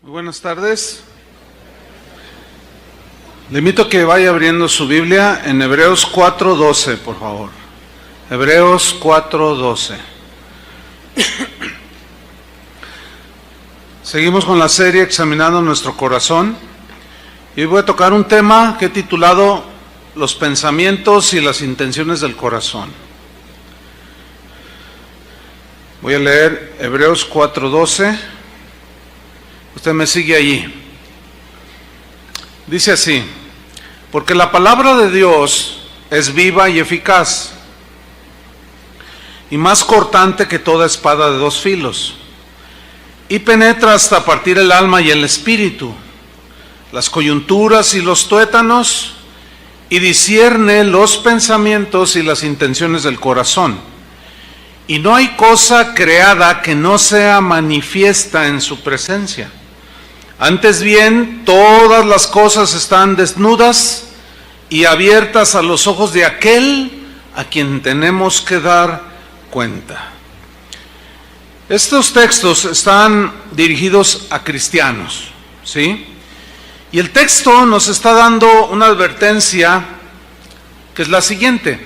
Muy buenas tardes. Le invito a que vaya abriendo su Biblia en Hebreos 4:12, por favor. Hebreos 4:12. Seguimos con la serie Examinando Nuestro Corazón. Y hoy voy a tocar un tema que he titulado Los pensamientos y las intenciones del corazón. Voy a leer Hebreos 4:12. Usted me sigue allí. Dice así: porque la palabra de Dios es viva y eficaz, y más cortante que toda espada de dos filos, y penetra hasta partir el alma y el espíritu, las coyunturas y los tuétanos, y discierne los pensamientos y las intenciones del corazón. Y no hay cosa creada que no sea manifiesta en su presencia. Antes bien, todas las cosas están desnudas y abiertas a los ojos de aquel a quien tenemos que dar cuenta. Estos textos están dirigidos a cristianos, ¿sí? Y el texto nos está dando una advertencia que es la siguiente: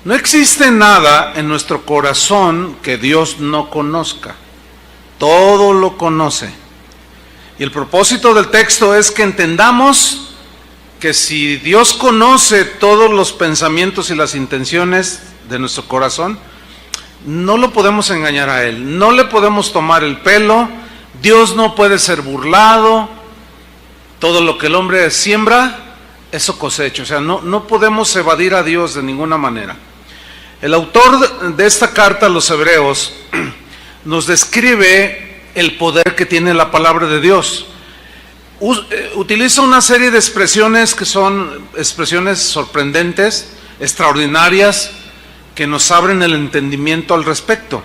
no existe nada en nuestro corazón que Dios no conozca. Todo lo conoce. Y el propósito del texto es que entendamos que si Dios conoce todos los pensamientos y las intenciones de nuestro corazón, no lo podemos engañar a Él, no le podemos tomar el pelo. Dios no puede ser burlado. Todo lo que el hombre siembra, eso cosecha. O sea, no podemos evadir a Dios de ninguna manera. El autor de esta carta a los Hebreos nos describe el poder que tiene la palabra de Dios. Utiliza una serie de expresiones que son expresiones sorprendentes, extraordinarias, que nos abren el entendimiento al respecto.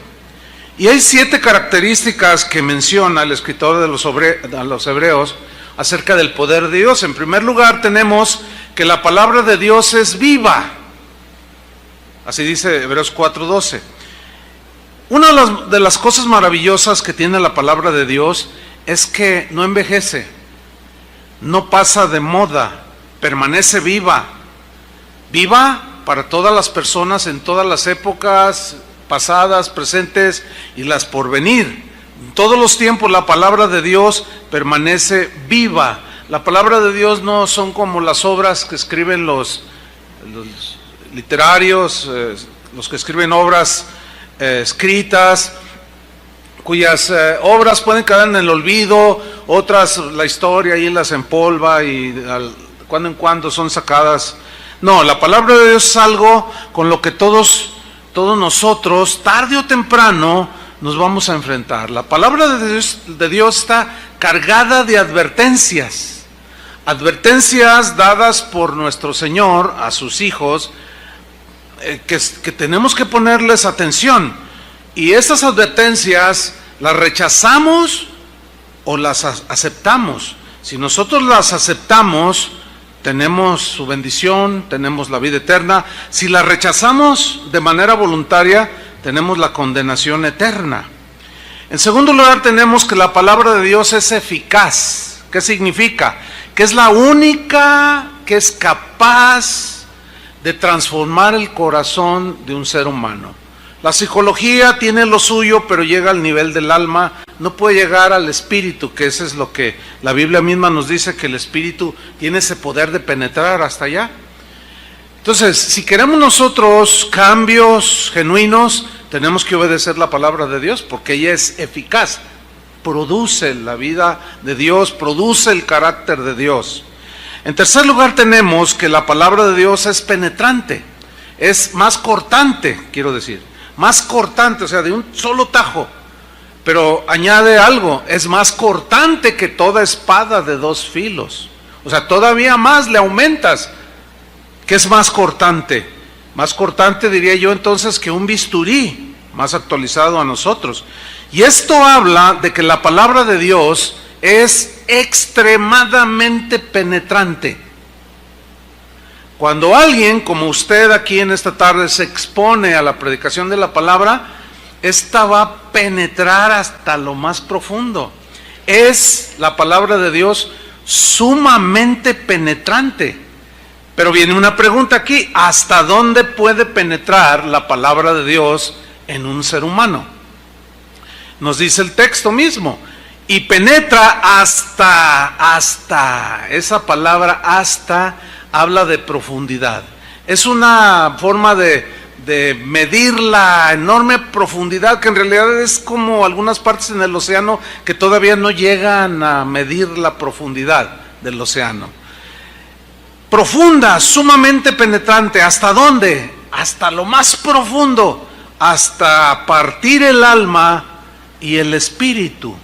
Y hay 7 características que menciona el escritor de los Hebreos acerca del poder de Dios. En primer lugar, tenemos que la palabra de Dios es viva. Así dice Hebreos 4:12. Una de las cosas maravillosas que tiene la palabra de Dios es que no envejece, no pasa de moda, permanece viva. Viva para todas las personas en todas las épocas pasadas, presentes y las por venir. En todos los tiempos la palabra de Dios permanece viva. La palabra de Dios no son como las obras que escriben los literarios, los que escriben obras escritas, cuyas obras pueden quedar en el olvido, otras la historia ahí las empolva y cuando en cuando son sacadas. No, la palabra de Dios es algo con lo que todos nosotros, tarde o temprano, nos vamos a enfrentar. La palabra de Dios está cargada de advertencias dadas por nuestro Señor a sus hijos, que tenemos que ponerles atención. Y estas advertencias las rechazamos o las aceptamos. Si nosotros las aceptamos, tenemos su bendición, tenemos la vida eterna. Si las rechazamos de manera voluntaria, tenemos la condenación eterna. En segundo lugar, tenemos que la palabra de Dios es eficaz. ¿Qué significa? Que es la única que es capaz de transformar el corazón de un ser humano. La psicología tiene lo suyo, pero llega al nivel del alma, no puede llegar al espíritu, que eso es lo que la Biblia misma nos dice, que el espíritu tiene ese poder de penetrar hasta allá. Entonces, si queremos nosotros cambios genuinos, tenemos que obedecer la palabra de Dios, porque ella es eficaz, produce la vida de Dios, produce el carácter de Dios. En tercer lugar, tenemos que la palabra de Dios es penetrante, es más cortante, más cortante, o sea, de un solo tajo. Pero añade algo: es más cortante que toda espada de dos filos. O sea, todavía más le aumentas, que es más cortante. Más cortante, diría yo entonces, que un bisturí, más actualizado a nosotros. Y esto habla de que la palabra de Dios es extremadamente penetrante. Cuando alguien como usted aquí en esta tarde se expone a la predicación de la palabra, esta va a penetrar hasta lo más profundo. es la palabra de Dios sumamente penetrante. Pero viene una pregunta aquí: ¿hasta dónde puede penetrar la palabra de Dios en un ser humano? Nos dice el texto mismo, y penetra hasta, esa palabra hasta habla de profundidad. Es una forma de medir la enorme profundidad, que en realidad es como algunas partes en el océano que todavía no llegan a medir la profundidad del océano. Profunda, sumamente penetrante. ¿Hasta dónde? Hasta lo más profundo, hasta partir el alma y el espíritu,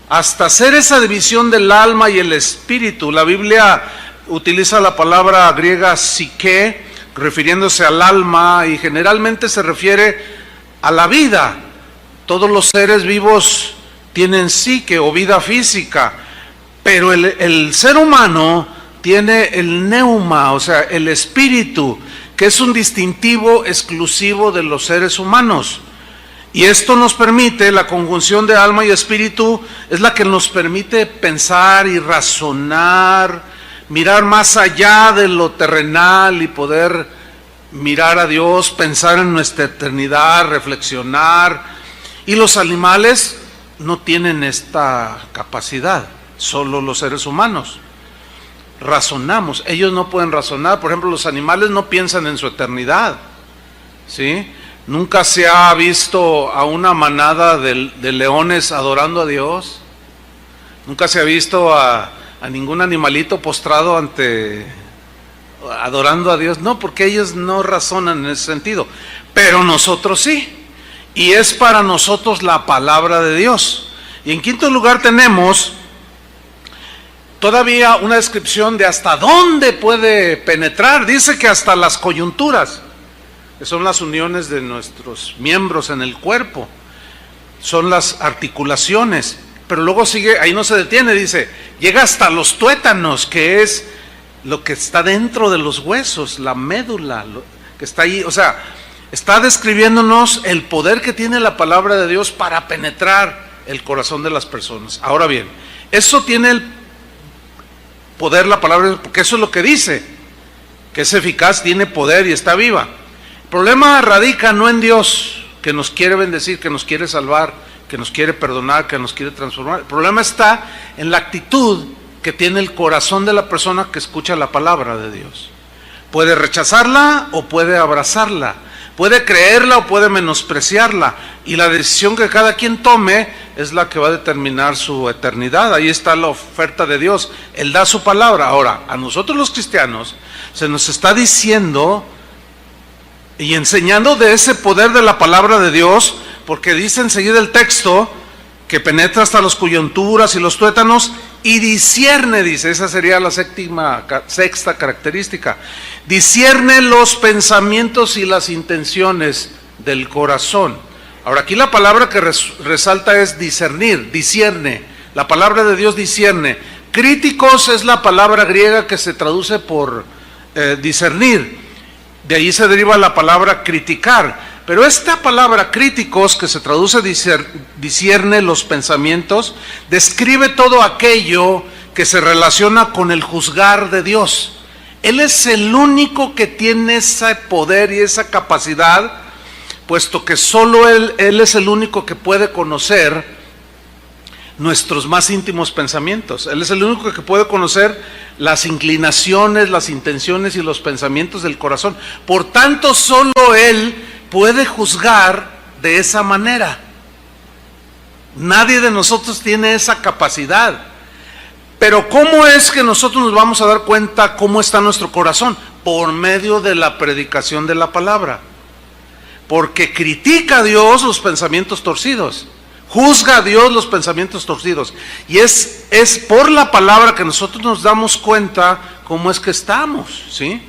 hasta hacer esa división del alma y el espíritu. La Biblia utiliza la palabra griega psique, refiriéndose al alma, y generalmente se refiere a la vida. Todos los seres vivos tienen psique o vida física, pero el ser humano tiene el neuma, o sea, el espíritu, que es un distintivo exclusivo de los seres humanos. Y esto nos permite, la conjunción de alma y espíritu es la que nos permite pensar y razonar, mirar más allá de lo terrenal y poder mirar a Dios, pensar en nuestra eternidad, reflexionar. Y los animales no tienen esta capacidad, solo los seres humanos. Razonamos, ellos no pueden razonar. Por ejemplo, los animales no piensan en su eternidad, ¿sí? Nunca se ha visto a una manada de leones adorando a Dios. Nunca se ha visto a ningún animalito postrado adorando a Dios. No, porque ellos no razonan en ese sentido. Pero nosotros sí. Y es para nosotros la palabra de Dios. Y en quinto lugar tenemos todavía una descripción de hasta dónde puede penetrar. Dice que hasta las coyunturas, que son las uniones de nuestros miembros en el cuerpo, son las articulaciones. Pero luego sigue, ahí no se detiene, dice, llega hasta los tuétanos, que es lo que está dentro de los huesos, la médula, que está ahí. O sea, está describiéndonos el poder que tiene la palabra de Dios para penetrar el corazón de las personas. Ahora bien, eso tiene el poder la palabra, porque eso es lo que dice, que es eficaz, tiene poder y está viva. El problema radica no en Dios, que nos quiere bendecir, que nos quiere salvar, que nos quiere perdonar, que nos quiere transformar. El problema está en la actitud que tiene el corazón de la persona que escucha la palabra de Dios. Puede rechazarla o puede abrazarla, puede creerla o puede menospreciarla, y la decisión que cada quien tome es la que va a determinar su eternidad. Ahí está la oferta de Dios, Él da su palabra. Ahora, a nosotros los cristianos se nos está diciendo y enseñando de ese poder de la palabra de Dios, porque dice enseguida el texto que penetra hasta las coyunturas y los tuétanos y discierne, dice, esa sería la sexta característica, discierne los pensamientos y las intenciones del corazón. Ahora, aquí la palabra que resalta es discernir, discierne. La palabra de Dios discierne. Críticos es la palabra griega que se traduce por discernir. De ahí se deriva la palabra criticar. Pero esta palabra críticos, que se traduce discierne los pensamientos, describe todo aquello que se relaciona con el juzgar de Dios. Él es el único que tiene ese poder y esa capacidad, puesto que solo Él es el único que puede conocer nuestros más íntimos pensamientos. Él es el único que puede conocer las inclinaciones, las intenciones y los pensamientos del corazón. Por tanto, solo Él puede juzgar de esa manera. Nadie de nosotros tiene esa capacidad. Pero ¿cómo es que nosotros nos vamos a dar cuenta cómo está nuestro corazón? Por medio de la predicación de la palabra. Porque critica a Dios los pensamientos torcidos, juzga a Dios los pensamientos torcidos. Y es por la palabra que nosotros nos damos cuenta cómo es que estamos, ¿sí?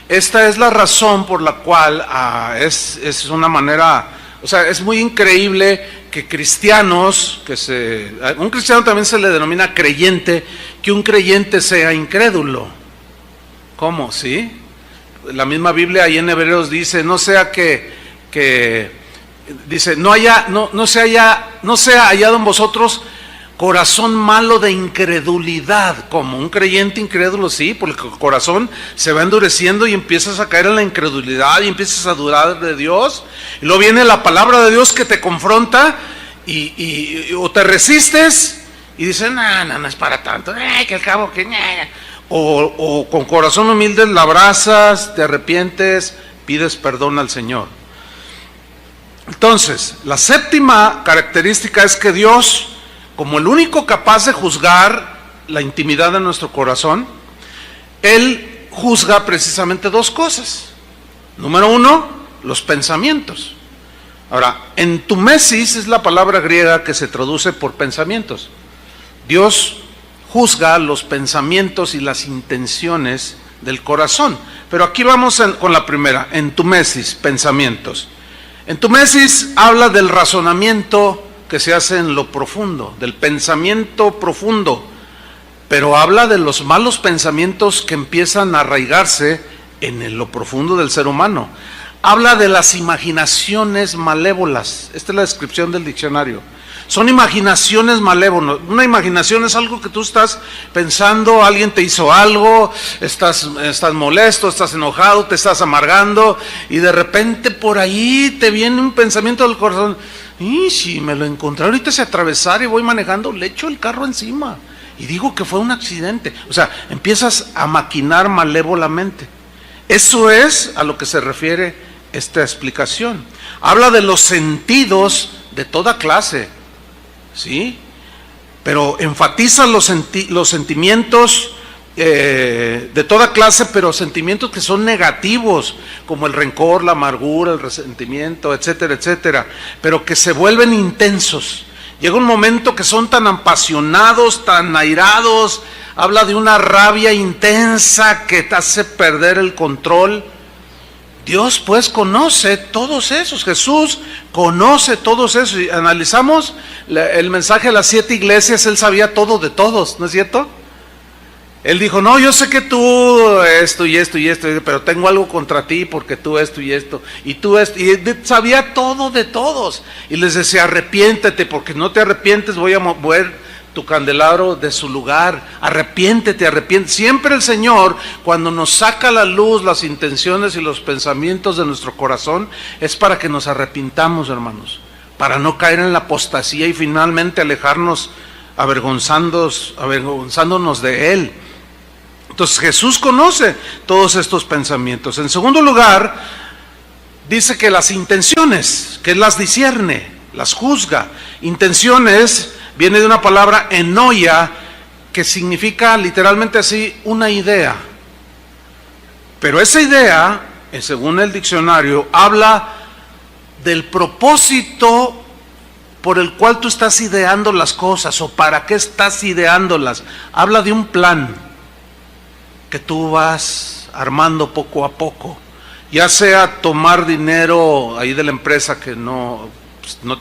Esta es la razón por la cual es una manera, o sea, es muy increíble que cristianos, un cristiano también se le denomina creyente, que un creyente sea incrédulo. ¿Cómo? ¿Sí? La misma Biblia ahí en Hebreos dice, no sea que dice, no sea hallado en vosotros corazón malo de incredulidad. Como un creyente incrédulo, sí, porque el corazón se va endureciendo y empiezas a caer en la incredulidad y empiezas a dudar de Dios. Y luego viene la palabra de Dios que te confronta y o te resistes y dices, no es para tanto, que al cabo que... O con corazón humilde la abrazas, te arrepientes, pides perdón al Señor. Entonces, la séptima característica es que Dios, como el único capaz de juzgar la intimidad de nuestro corazón, Él juzga precisamente dos cosas. Número uno, los pensamientos. Ahora, entumesis es la palabra griega que se traduce por pensamientos. Dios juzga los pensamientos y las intenciones del corazón. Pero aquí vamos con la primera, entumesis, pensamientos. Entumesis habla del razonamiento que se hace en lo profundo, del pensamiento profundo, pero habla de los malos pensamientos que empiezan a arraigarse en lo profundo del ser humano. Habla de las imaginaciones malévolas. Esta es la descripción del diccionario. Son imaginaciones malévolas. Una imaginación es algo que tú estás pensando, alguien te hizo algo, estás molesto, estás enojado, te estás amargando, y de repente por ahí te viene un pensamiento del corazón. Y si me lo encontré ahorita se atravesara y voy manejando, le echo el carro encima y digo que fue un accidente. O sea, empiezas a maquinar malévolamente. Eso es a lo que se refiere esta explicación. Habla de los sentidos de toda clase, ¿sí? Pero enfatiza los sentimientos de toda clase, pero sentimientos que son negativos, como el rencor, la amargura, el resentimiento, etcétera, etcétera, pero que se vuelven intensos. Llega un momento que son tan apasionados, tan airados. Habla de una rabia intensa que te hace perder el control. Dios pues conoce todos esos, Jesús conoce todos esos. Y analizamos el mensaje de las 7 iglesias, Él sabía todo de todos, ¿no es cierto? Él dijo, no, yo sé que tú esto y esto y esto, pero tengo algo contra ti porque tú esto y esto, y tú esto, y sabía todo de todos. Y les decía, arrepiéntete, porque no te arrepientes voy a mover tu candelabro de su lugar. Arrepiéntete, arrepiéntete. Siempre el Señor, cuando nos saca a la luz las intenciones y los pensamientos de nuestro corazón, es para que nos arrepintamos, hermanos, para no caer en la apostasía y finalmente alejarnos avergonzándonos de Él. Entonces Jesús conoce todos estos pensamientos. En segundo lugar, dice que las intenciones, que Él las discierne, las juzga. Intenciones viene de una palabra enoia, que significa literalmente así, una idea. Pero esa idea, según el diccionario, habla del propósito por el cual tú estás ideando las cosas, o para qué estás ideándolas. Habla de un plan que tú vas armando poco a poco, ya sea tomar dinero ahí de la empresa que no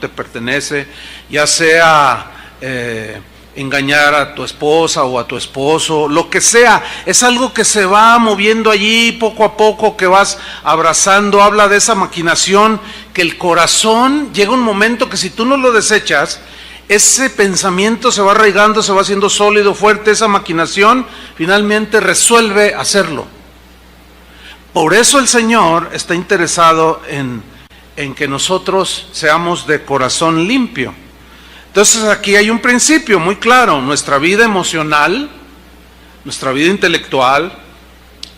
te pertenece, ya sea engañar a tu esposa o a tu esposo, lo que sea. Es algo que se va moviendo allí poco a poco, que vas abrazando. Habla de esa maquinación, que el corazón llega un momento que si tú no lo desechas, ese pensamiento se va arraigando, se va haciendo sólido, fuerte. Esa maquinación finalmente resuelve hacerlo. Por eso el Señor está interesado en que nosotros seamos de corazón limpio. Entonces aquí hay un principio muy claro: nuestra vida emocional, nuestra vida intelectual,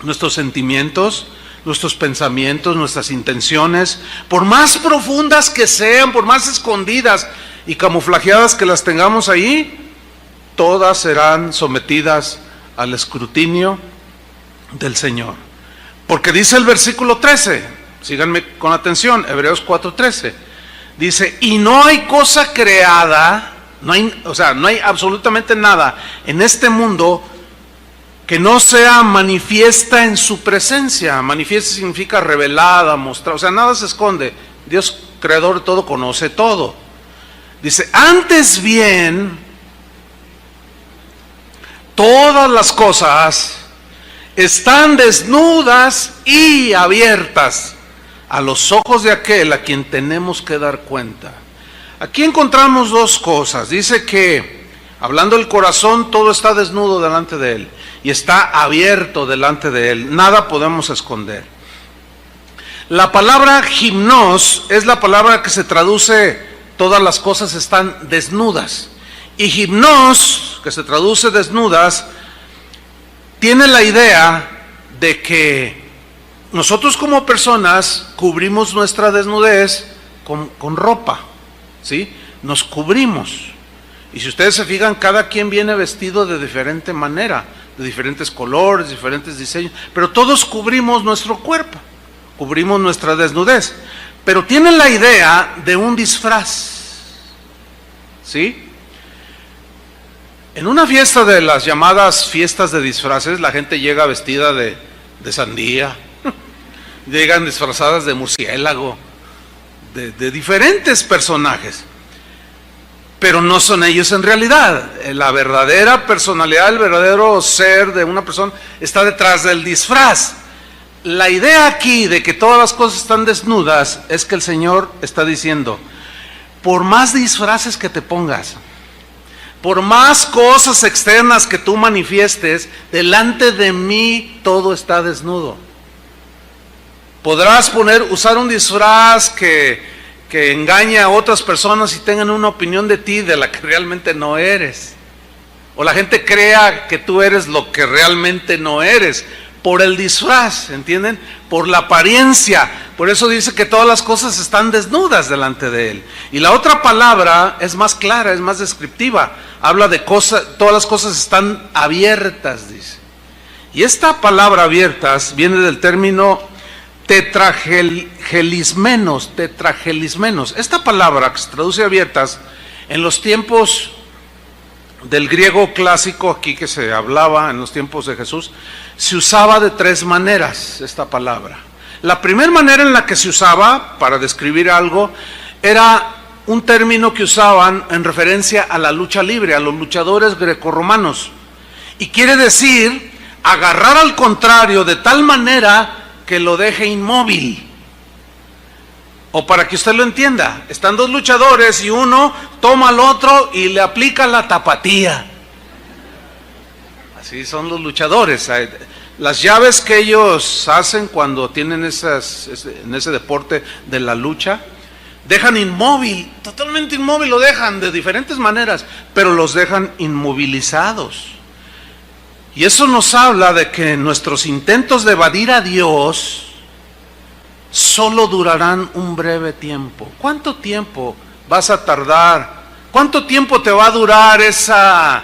nuestros sentimientos, nuestros pensamientos, nuestras intenciones, por más profundas que sean, por más escondidas y camuflajeadas que las tengamos ahí, todas serán sometidas al escrutinio del Señor. Porque dice el versículo 13, síganme con atención, Hebreos 4:13, dice, y no hay cosa creada, no hay absolutamente nada en este mundo que no sea manifiesta en su presencia. Manifiesta significa revelada, mostrada, o sea, nada se esconde. Dios, creador de todo, conoce todo. Dice, antes bien, todas las cosas están desnudas y abiertas a los ojos de aquel a quien tenemos que dar cuenta. Aquí encontramos dos cosas. Dice que Hablando del corazón, todo está desnudo delante de Él y está abierto delante de Él. Nada podemos esconder. La palabra gimnos es la palabra que se traduce todas las cosas están desnudas. Y gimnos, que se traduce desnudas, tiene la idea de que nosotros como personas cubrimos nuestra desnudez con ropa, ¿sí? Nos cubrimos. Y si ustedes se fijan, cada quien viene vestido de diferente manera, de diferentes colores, diferentes diseños, pero todos cubrimos nuestro cuerpo, cubrimos nuestra desnudez. Pero tienen la idea de un disfraz, ¿sí? En una fiesta de las llamadas fiestas de disfraces, la gente llega vestida de sandía, llegan disfrazadas de murciélago, de diferentes personajes. Pero no son ellos en realidad. La verdadera personalidad, el verdadero ser de una persona está detrás del disfraz. La idea aquí de que todas las cosas están desnudas es que el Señor está diciendo, por más disfraces que te pongas, por más cosas externas que tú manifiestes, delante de mí todo está desnudo. Podrás usar un disfraz que engaña a otras personas y tengan una opinión de ti de la que realmente no eres. O la gente crea que tú eres lo que realmente no eres, por el disfraz, ¿entienden? Por la apariencia. Por eso dice que todas las cosas están desnudas delante de Él. Y la otra palabra es más clara, es más descriptiva. Habla de todas las cosas están abiertas, dice. Y esta palabra abiertas viene del término tetragelismenos. Esta palabra que se traduce abiertas, en los tiempos del griego clásico, aquí que se hablaba en los tiempos de Jesús, se usaba de tres maneras esta palabra. La primera manera en la que se usaba para describir algo era un término que usaban en referencia a la lucha libre, a los luchadores grecorromanos. Y quiere decir agarrar al contrario de tal manera que lo deje inmóvil. O para que usted lo entienda, están dos luchadores y uno toma al otro y le aplica la tapatía. Así son los luchadores. Las llaves que ellos hacen cuando tienen en ese deporte de la lucha, dejan inmóvil, totalmente inmóvil, lo dejan de diferentes maneras, pero los dejan inmovilizados. Y eso nos habla de que nuestros intentos de evadir a Dios solo durarán un breve tiempo. ¿Cuánto tiempo vas a tardar? ¿Cuánto tiempo te va a durar esa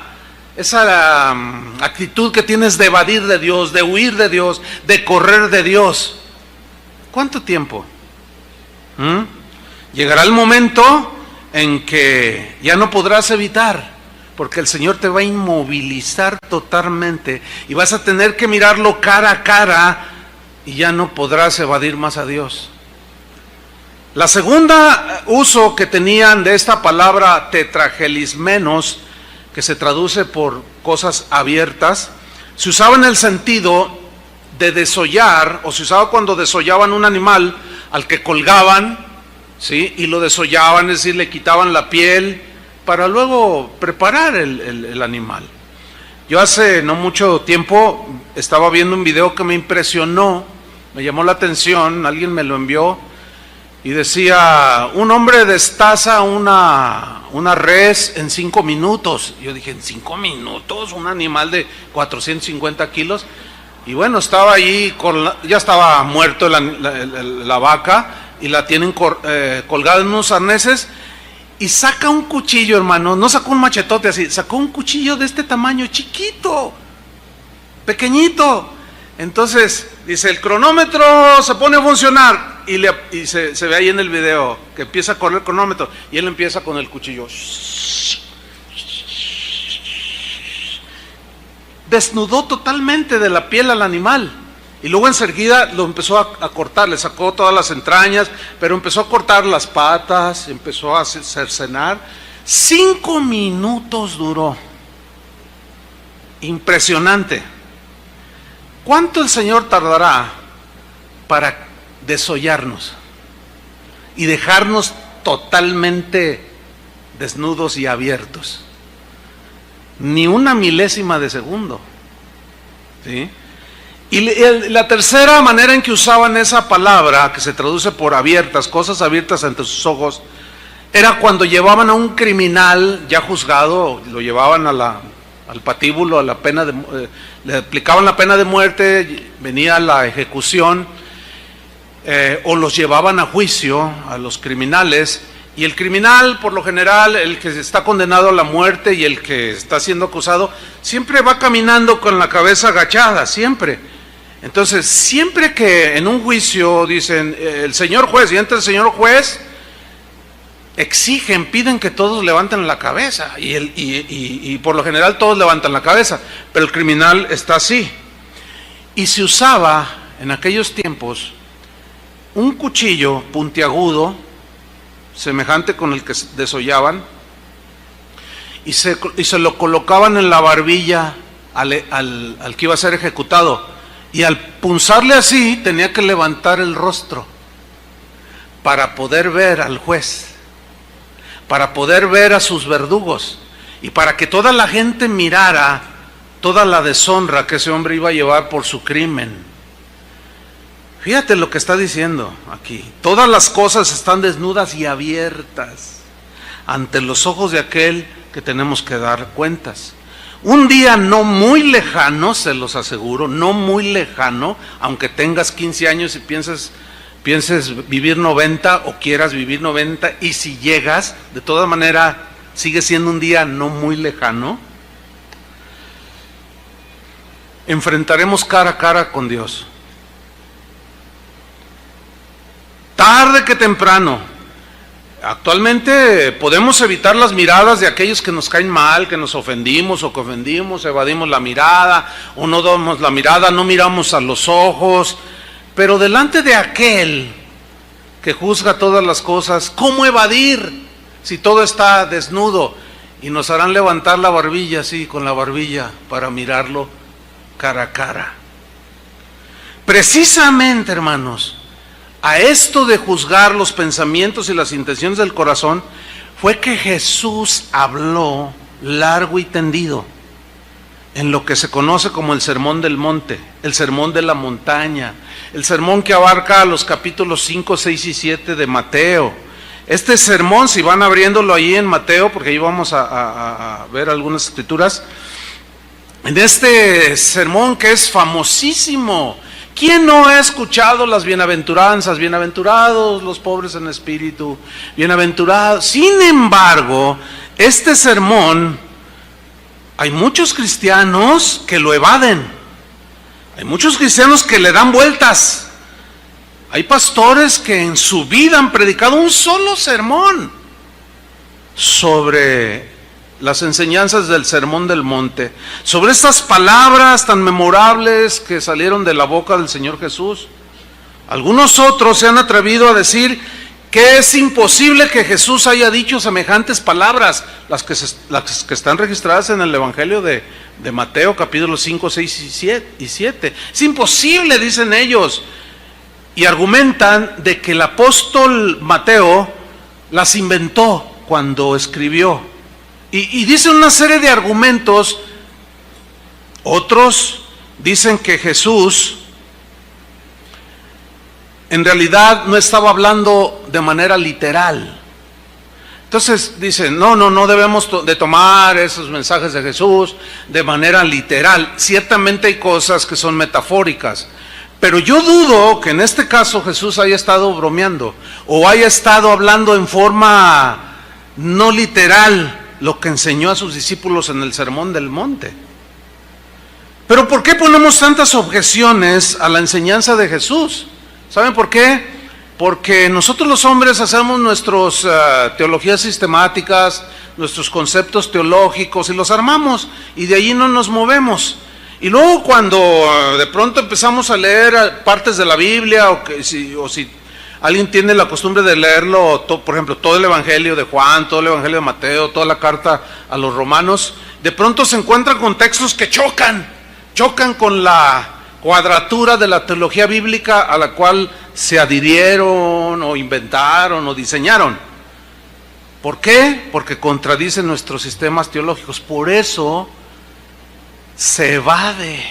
actitud que tienes de evadir de Dios, de huir de Dios, de correr de Dios? ¿Cuánto tiempo? Llegará el momento en que ya no podrás evitar, porque el Señor te va a inmovilizar totalmente y vas a tener que mirarlo cara a cara y ya no podrás evadir más a Dios. La segunda uso que tenían de esta palabra tetragelismenos, que se traduce por cosas abiertas, se usaba en el sentido de desollar, o se usaba cuando desollaban un animal al que colgaban, ¿sí? Y lo desollaban, es decir, le quitaban la piel para luego preparar el animal. Yo hace no mucho tiempo estaba viendo un video que me impresionó, me llamó la atención, alguien me lo envió y decía, un hombre destaza una res en 5 minutos. Yo dije, ¿en 5 minutos? Un animal de 450 kilos. Y bueno, estaba ahí, ya estaba muerto la vaca y la tienen colgada en unos arneses. Y saca un cuchillo, hermano, no sacó un machetote así, sacó un cuchillo de este tamaño, chiquito, pequeñito. Entonces, dice, el cronómetro se pone a funcionar y se ve ahí en el video que empieza a correr el cronómetro y él empieza con el cuchillo. Desnudó totalmente de la piel al animal. Y luego enseguida lo empezó a cortar, le sacó todas las entrañas, pero empezó a cortar las patas, empezó a cercenar. 5 minutos duró. Impresionante. ¿Cuánto el Señor tardará para desollarnos y dejarnos totalmente desnudos y abiertos? ni una milésima de segundo. ¿Sí? Y la tercera manera en que usaban esa palabra, que se traduce por abiertas, cosas abiertas ante sus ojos, era cuando llevaban a un criminal ya juzgado, lo llevaban al patíbulo, a la pena le aplicaban la pena de muerte, venía la ejecución, o los llevaban a juicio a los criminales, y el criminal, por lo general, el que está condenado a la muerte y el que está siendo acusado, siempre va caminando con la cabeza agachada, siempre. Entonces, siempre que en un juicio dicen, el señor juez, y entra el señor juez, piden que todos levanten la cabeza, y por lo general todos levantan la cabeza, pero el criminal está así. Y se usaba en aquellos tiempos un cuchillo puntiagudo, semejante con el que desollaban, y se lo colocaban en la barbilla al que iba a ser ejecutado, y al punzarle así tenía que levantar el rostro para poder ver al juez, para poder ver a sus verdugos, y para que toda la gente mirara toda la deshonra que ese hombre iba a llevar por su crimen. Fíjate lo que está diciendo aquí: todas las cosas están desnudas y abiertas ante los ojos de aquel que tenemos que dar cuentas. Un día no muy lejano, se los aseguro, no muy lejano, aunque tengas 15 años y pienses vivir 90 o quieras vivir 90, y si llegas, de toda manera sigue siendo un día no muy lejano, enfrentaremos cara a cara con Dios. Tarde que temprano. Actualmente podemos evitar las miradas de aquellos que nos caen mal, que nos ofendimos o que ofendimos, evadimos la mirada o no damos la mirada, no miramos a los ojos, pero delante de aquel que juzga todas las cosas, ¿cómo evadir si todo está desnudo? Y nos harán levantar la barbilla, así, con la barbilla, para mirarlo cara a cara. Precisamente, hermanos, a esto de juzgar los pensamientos y las intenciones del corazón fue que Jesús habló largo y tendido en lo que se conoce como el Sermón del Monte, el Sermón de la Montaña, el sermón que abarca los capítulos 5, 6 y 7 de Mateo. Este sermón, si van abriéndolo ahí en Mateo, porque ahí vamos a ver algunas escrituras, en este sermón que es famosísimo. ¿Quién no ha escuchado las bienaventuranzas? Bienaventurados los pobres en espíritu, bienaventurados. Sin embargo, este sermón, hay muchos cristianos que lo evaden. Hay muchos cristianos que le dan vueltas. Hay pastores que en su vida han predicado un solo sermón sobre las enseñanzas del Sermón del Monte, sobre estas palabras tan memorables que salieron de la boca del Señor Jesús. Algunos otros se han atrevido a decir que es imposible que Jesús haya dicho semejantes palabras, las que están registradas en el Evangelio de Mateo, capítulos 5, 6 y 7. Es imposible, dicen ellos, y argumentan de que el apóstol Mateo las inventó cuando escribió. Y dicen una serie de argumentos. Otros dicen que Jesús en realidad no estaba hablando de manera literal. Entonces dicen, no debemos de tomar esos mensajes de Jesús de manera literal. Ciertamente hay cosas que son metafóricas, pero yo dudo que en este caso Jesús haya estado bromeando o haya estado hablando en forma no literal lo que enseñó a sus discípulos en el Sermón del Monte. Pero ¿por qué ponemos tantas objeciones a la enseñanza de Jesús? ¿Saben por qué? Porque nosotros los hombres hacemos nuestras teologías sistemáticas, nuestros conceptos teológicos, y los armamos, y de allí no nos movemos. Y luego cuando de pronto empezamos a leer partes de la Biblia, o si alguien tiene la costumbre de leerlo, por ejemplo, todo el Evangelio de Juan, todo el Evangelio de Mateo, toda la carta a los romanos, de pronto se encuentran con textos que chocan con la cuadratura de la teología bíblica a la cual se adhirieron o inventaron o diseñaron. ¿Por qué? Porque contradicen nuestros sistemas teológicos. Por eso se evade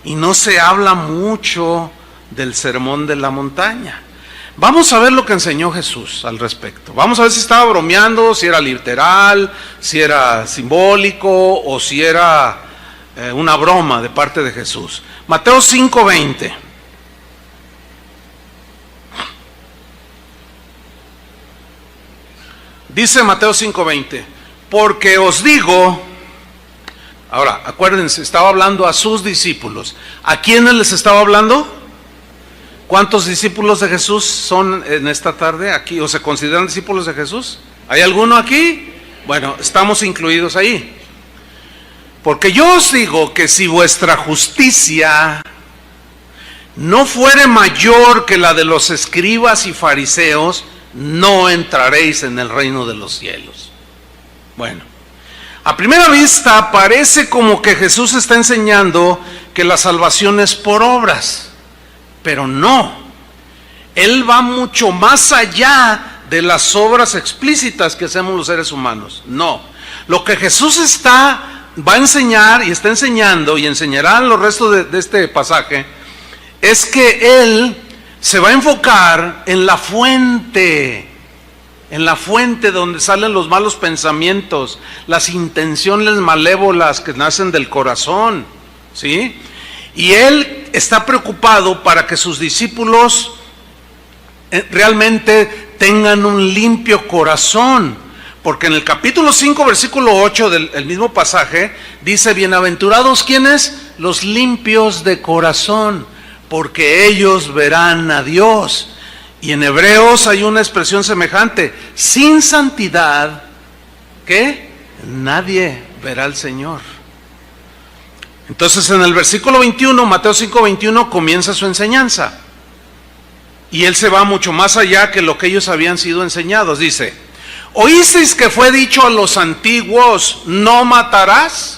y no se habla mucho del sermón de la montaña. Vamos a ver lo que enseñó Jesús al respecto. Vamos a ver si estaba bromeando, si era literal, si era simbólico o si era una broma de parte de Jesús. Mateo 5:20. Dice Mateo 5:20, porque os digo, ahora acuérdense, estaba hablando a sus discípulos. ¿A quiénes les estaba hablando? ¿Cuántos discípulos de Jesús son en esta tarde aquí o se consideran discípulos de Jesús? ¿Hay alguno aquí? Bueno, estamos incluidos ahí. Porque yo os digo que si vuestra justicia no fuere mayor que la de los escribas y fariseos, no entraréis en el reino de los cielos. Bueno, a primera vista parece como que Jesús está enseñando que la salvación es por obras. Pero no, Él va mucho más allá de las obras explícitas que hacemos los seres humanos. No, lo que Jesús va a enseñar y está enseñando y enseñará en los restos de este pasaje es que Él se va a enfocar en la fuente donde salen los malos pensamientos, las intenciones malévolas que nacen del corazón, ¿sí? Y Él está preocupado para que sus discípulos realmente tengan un limpio corazón, porque en el capítulo 5, versículo 8 del mismo pasaje, dice, bienaventurados, ¿quiénes? Los limpios de corazón, porque ellos verán a Dios. Y en Hebreos hay una expresión semejante, sin santidad, ¿qué? Nadie verá al Señor. Entonces en el versículo 21, Mateo 5:21, comienza su enseñanza. Y Él se va mucho más allá que lo que ellos habían sido enseñados. Dice, ¿oísteis que fue dicho a los antiguos, no matarás?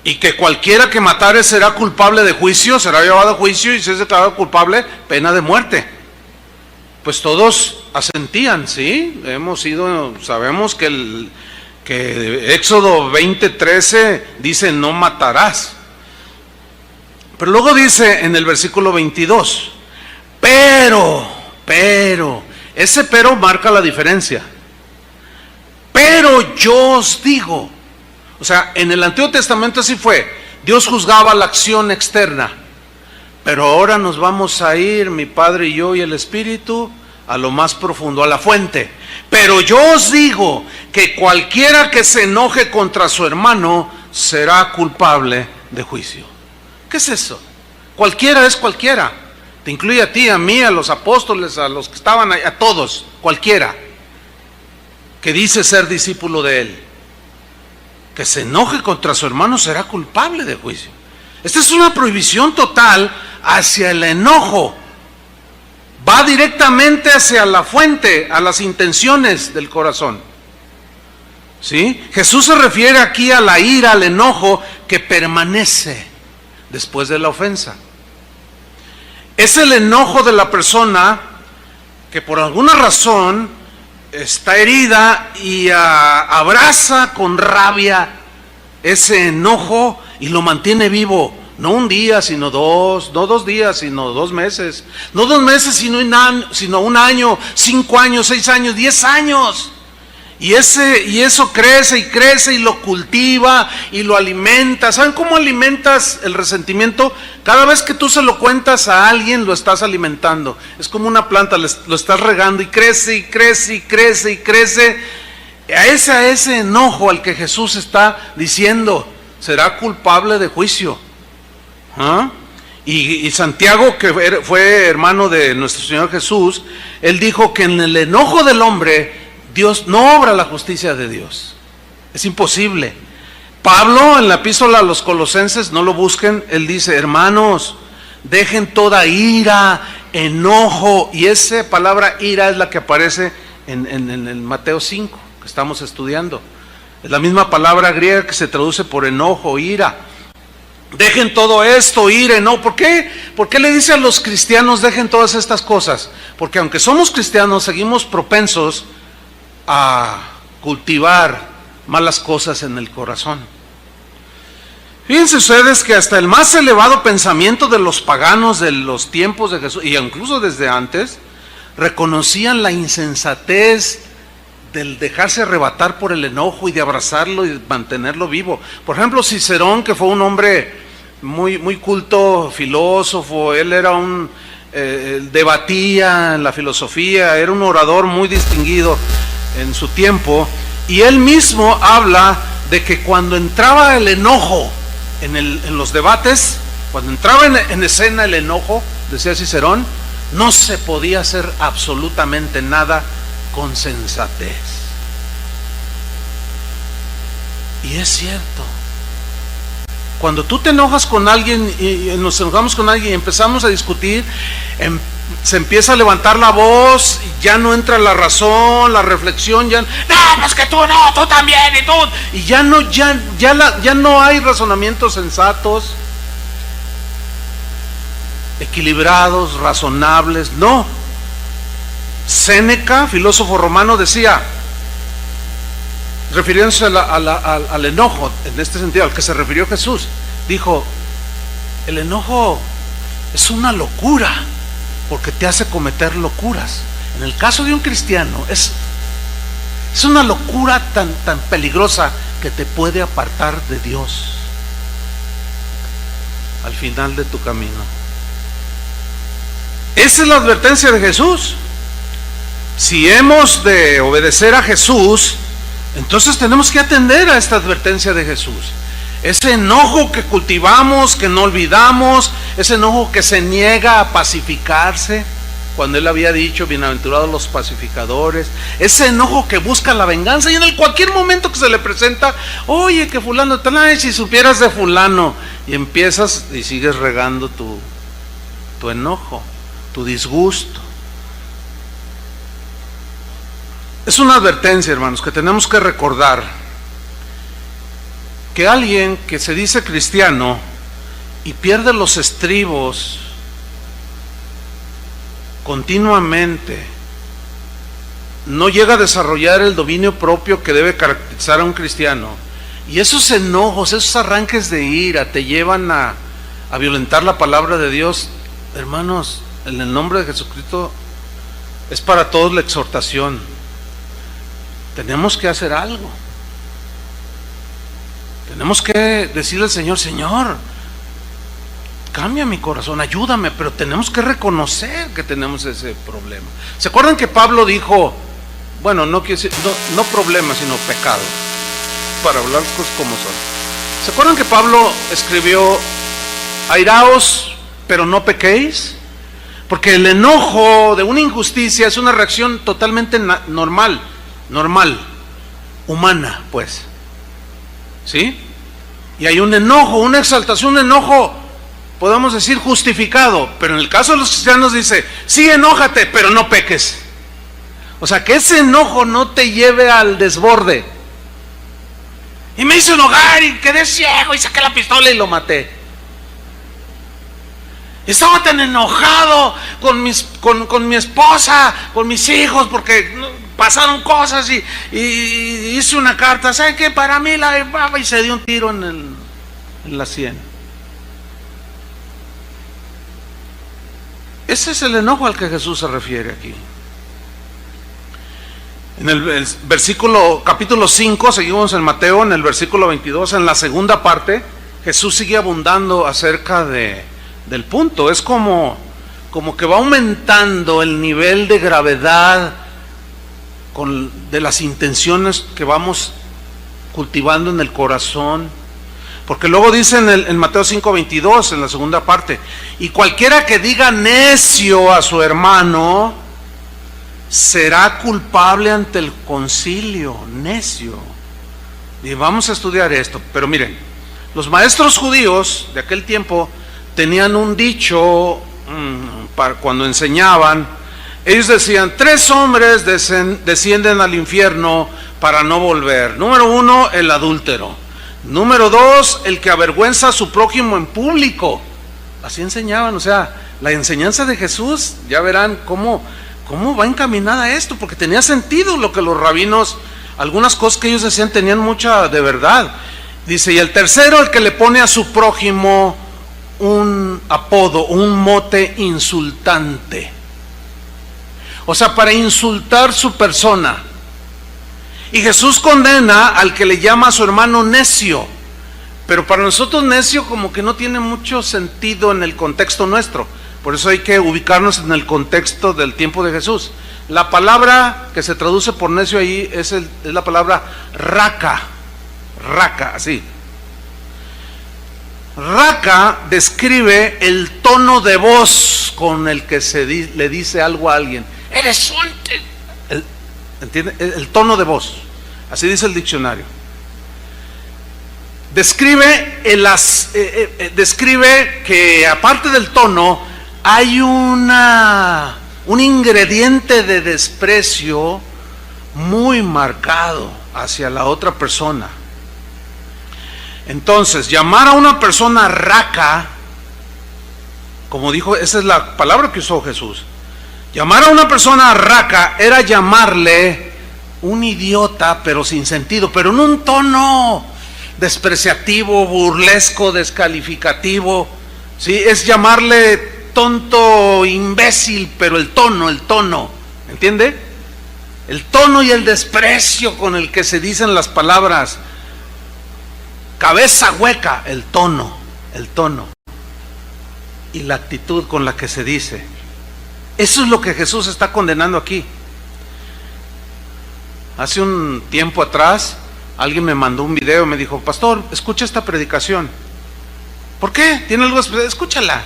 Y que cualquiera que matare será culpable de juicio, será llevado a juicio y si es declarado culpable, pena de muerte. Pues todos asentían, ¿sí? Sabemos que Éxodo 20:13 dice no matarás. Pero luego dice en el versículo 22, pero, ese pero marca la diferencia. Pero yo os digo, o sea, en el Antiguo Testamento así fue, Dios juzgaba la acción externa, pero ahora nos vamos a ir, mi Padre y yo y el Espíritu, a lo más profundo, a la fuente. Pero yo os digo que cualquiera que se enoje contra su hermano será culpable de juicio. ¿Qué es eso? Cualquiera es cualquiera. Te incluye a ti, a mí, a los apóstoles, a los que estaban ahí, a todos, cualquiera que dice ser discípulo de Él. Que se enoje contra su hermano será culpable de juicio. Esta es una prohibición total hacia el enojo. Va directamente hacia la fuente, a las intenciones del corazón. ¿Sí? Jesús se refiere aquí a la ira, al enojo que permanece después de la ofensa. Es el enojo de la persona que por alguna razón está herida y abraza con rabia ese enojo y lo mantiene vivo. No un día, sino dos, no 2 días, sino 2 meses, no 2 meses, sino un año, 5 años, 6 años, 10 años. Y eso crece y crece y lo cultiva y lo alimenta. ¿Saben cómo alimentas el resentimiento? Cada vez que tú se lo cuentas a alguien, lo estás alimentando. Es como una planta, lo estás regando y crece y crece y crece y crece. A ese enojo al que Jesús está diciendo, será culpable de juicio. ¿Ah? Y Santiago, que fue hermano de nuestro Señor Jesús, él dijo que en el enojo del hombre Dios no obra la justicia de Dios. Es imposible. Pablo en la epístola a los Colosenses, no lo busquen, él dice, hermanos, dejen toda ira, enojo, y esa palabra ira es la que aparece en Mateo 5, que estamos estudiando. Es la misma palabra griega que se traduce por enojo, ira. Dejen todo esto, ira, ¿no? ¿Por qué? ¿Por qué le dice a los cristianos dejen todas estas cosas? Porque aunque somos cristianos, seguimos propensos a cultivar malas cosas en el corazón. Fíjense ustedes que hasta el más elevado pensamiento de los paganos de los tiempos de Jesús, y incluso desde antes, reconocían la insensatez del dejarse arrebatar por el enojo y de abrazarlo y mantenerlo vivo. Por ejemplo, Cicerón, que fue un hombre muy culto, filósofo, él era debatía en la filosofía, era un orador muy distinguido en su tiempo, y él mismo habla de que cuando entraba el enojo en los debates, cuando entraba en escena el enojo, decía Cicerón, no se podía hacer absolutamente nada con sensatez. Y es cierto. Cuando tú te enojas con alguien y nos enojamos con alguien y empezamos a discutir, se empieza a levantar la voz, ya no entra la razón, la reflexión, no, es que tú no, tú también, y tú. Y ya no hay razonamientos sensatos, equilibrados, razonables, no. Séneca, filósofo romano, decía, refiriéndose al enojo, en este sentido, al que se refirió Jesús, dijo, el enojo es una locura, porque te hace cometer locuras. En el caso de un cristiano, es una locura tan peligrosa que te puede apartar de Dios al final de tu camino. Esa es la advertencia de Jesús. Si hemos de obedecer a Jesús, entonces tenemos que atender a esta advertencia de Jesús. Ese enojo que cultivamos, que no olvidamos, ese enojo que se niega a pacificarse, cuando Él había dicho, bienaventurados los pacificadores, ese enojo que busca la venganza y en cualquier momento que se le presenta, oye, que fulano, ay, si supieras de fulano, y empiezas y sigues regando tu enojo, tu disgusto. Es una advertencia, hermanos, que tenemos que recordar que alguien que se dice cristiano y pierde los estribos continuamente, no llega a desarrollar el dominio propio que debe caracterizar a un cristiano, y esos enojos, esos arranques de ira te llevan a violentar la palabra de Dios. Hermanos, en el nombre de Jesucristo es para todos la exhortación. Tenemos que hacer algo. Tenemos que decirle al Señor, Señor, cambia mi corazón, ayúdame, pero tenemos que reconocer que tenemos ese problema. ¿Se acuerdan que Pablo dijo, bueno, no quiere decir, no problema, sino pecado, para hablar las cosas como son? ¿Se acuerdan que Pablo escribió, airaos, pero no pequéis? Porque el enojo de una injusticia es una reacción totalmente normal, humana, pues, ¿sí? Y hay un enojo, una exaltación, un enojo, podemos decir justificado, pero en el caso de los cristianos dice, sí, enójate, pero no peques. O sea, que ese enojo no te lleve al desborde. Y me hizo enojar y quedé ciego y saqué la pistola y lo maté. Estaba tan enojado con mi esposa, con mis hijos, porque pasaron cosas y hice una carta, ¿saben qué? Para mí y se dio un tiro en la sien. Ese es el enojo al que Jesús se refiere aquí. En el capítulo 5, seguimos en Mateo, en el versículo 22, en la segunda parte, Jesús sigue abundando acerca del punto. Es como que va aumentando el nivel de gravedad de las intenciones que vamos cultivando en el corazón. Porque luego dice en Mateo 5:22, en la segunda parte, y cualquiera que diga necio a su hermano será culpable ante el concilio. Necio. Y vamos a estudiar esto, pero miren, los maestros judíos de aquel tiempo tenían un dicho cuando enseñaban. Ellos decían, 3 hombres descienden al infierno para no volver. Número 1, el adúltero. Número 2, el que avergüenza a su prójimo en público. Así enseñaban, o sea, la enseñanza de Jesús, ya verán cómo ¿cómo va encaminada esto? Porque tenía sentido lo que los rabinos, algunas cosas que ellos decían tenían mucha de verdad. Dice, y el tercero, el que le pone a su prójimo un apodo, un mote insultante. O sea, para insultar su persona. Y Jesús condena al que le llama a su hermano necio. Pero para nosotros necio como que no tiene mucho sentido en el contexto nuestro. Por eso hay que ubicarnos en el contexto del tiempo de Jesús. La palabra que se traduce por necio ahí es la palabra raca. Raca, así. Raca describe el tono de voz con el que le dice algo a alguien. Eres un... ¿Entiende? El tono de voz. Así dice el diccionario. Describe que aparte del tono hay un ingrediente de desprecio muy marcado hacia la otra persona. Entonces, llamar a una persona raca, como dijo, esa es la palabra que usó Jesús. Llamar a una persona raca era llamarle un idiota, pero sin sentido, pero en un tono despreciativo, burlesco, descalificativo. ¿Sí? Es llamarle tonto, imbécil, pero el tono, ¿entiende? El tono y el desprecio con el que se dicen las palabras. Cabeza hueca, el tono. Y la actitud con la que se dice. Eso es lo que Jesús está condenando aquí. Hace un tiempo atrás, alguien me mandó un video y me dijo, pastor, escucha esta predicación. ¿Por qué? ¿Tiene algo especial? Escúchala.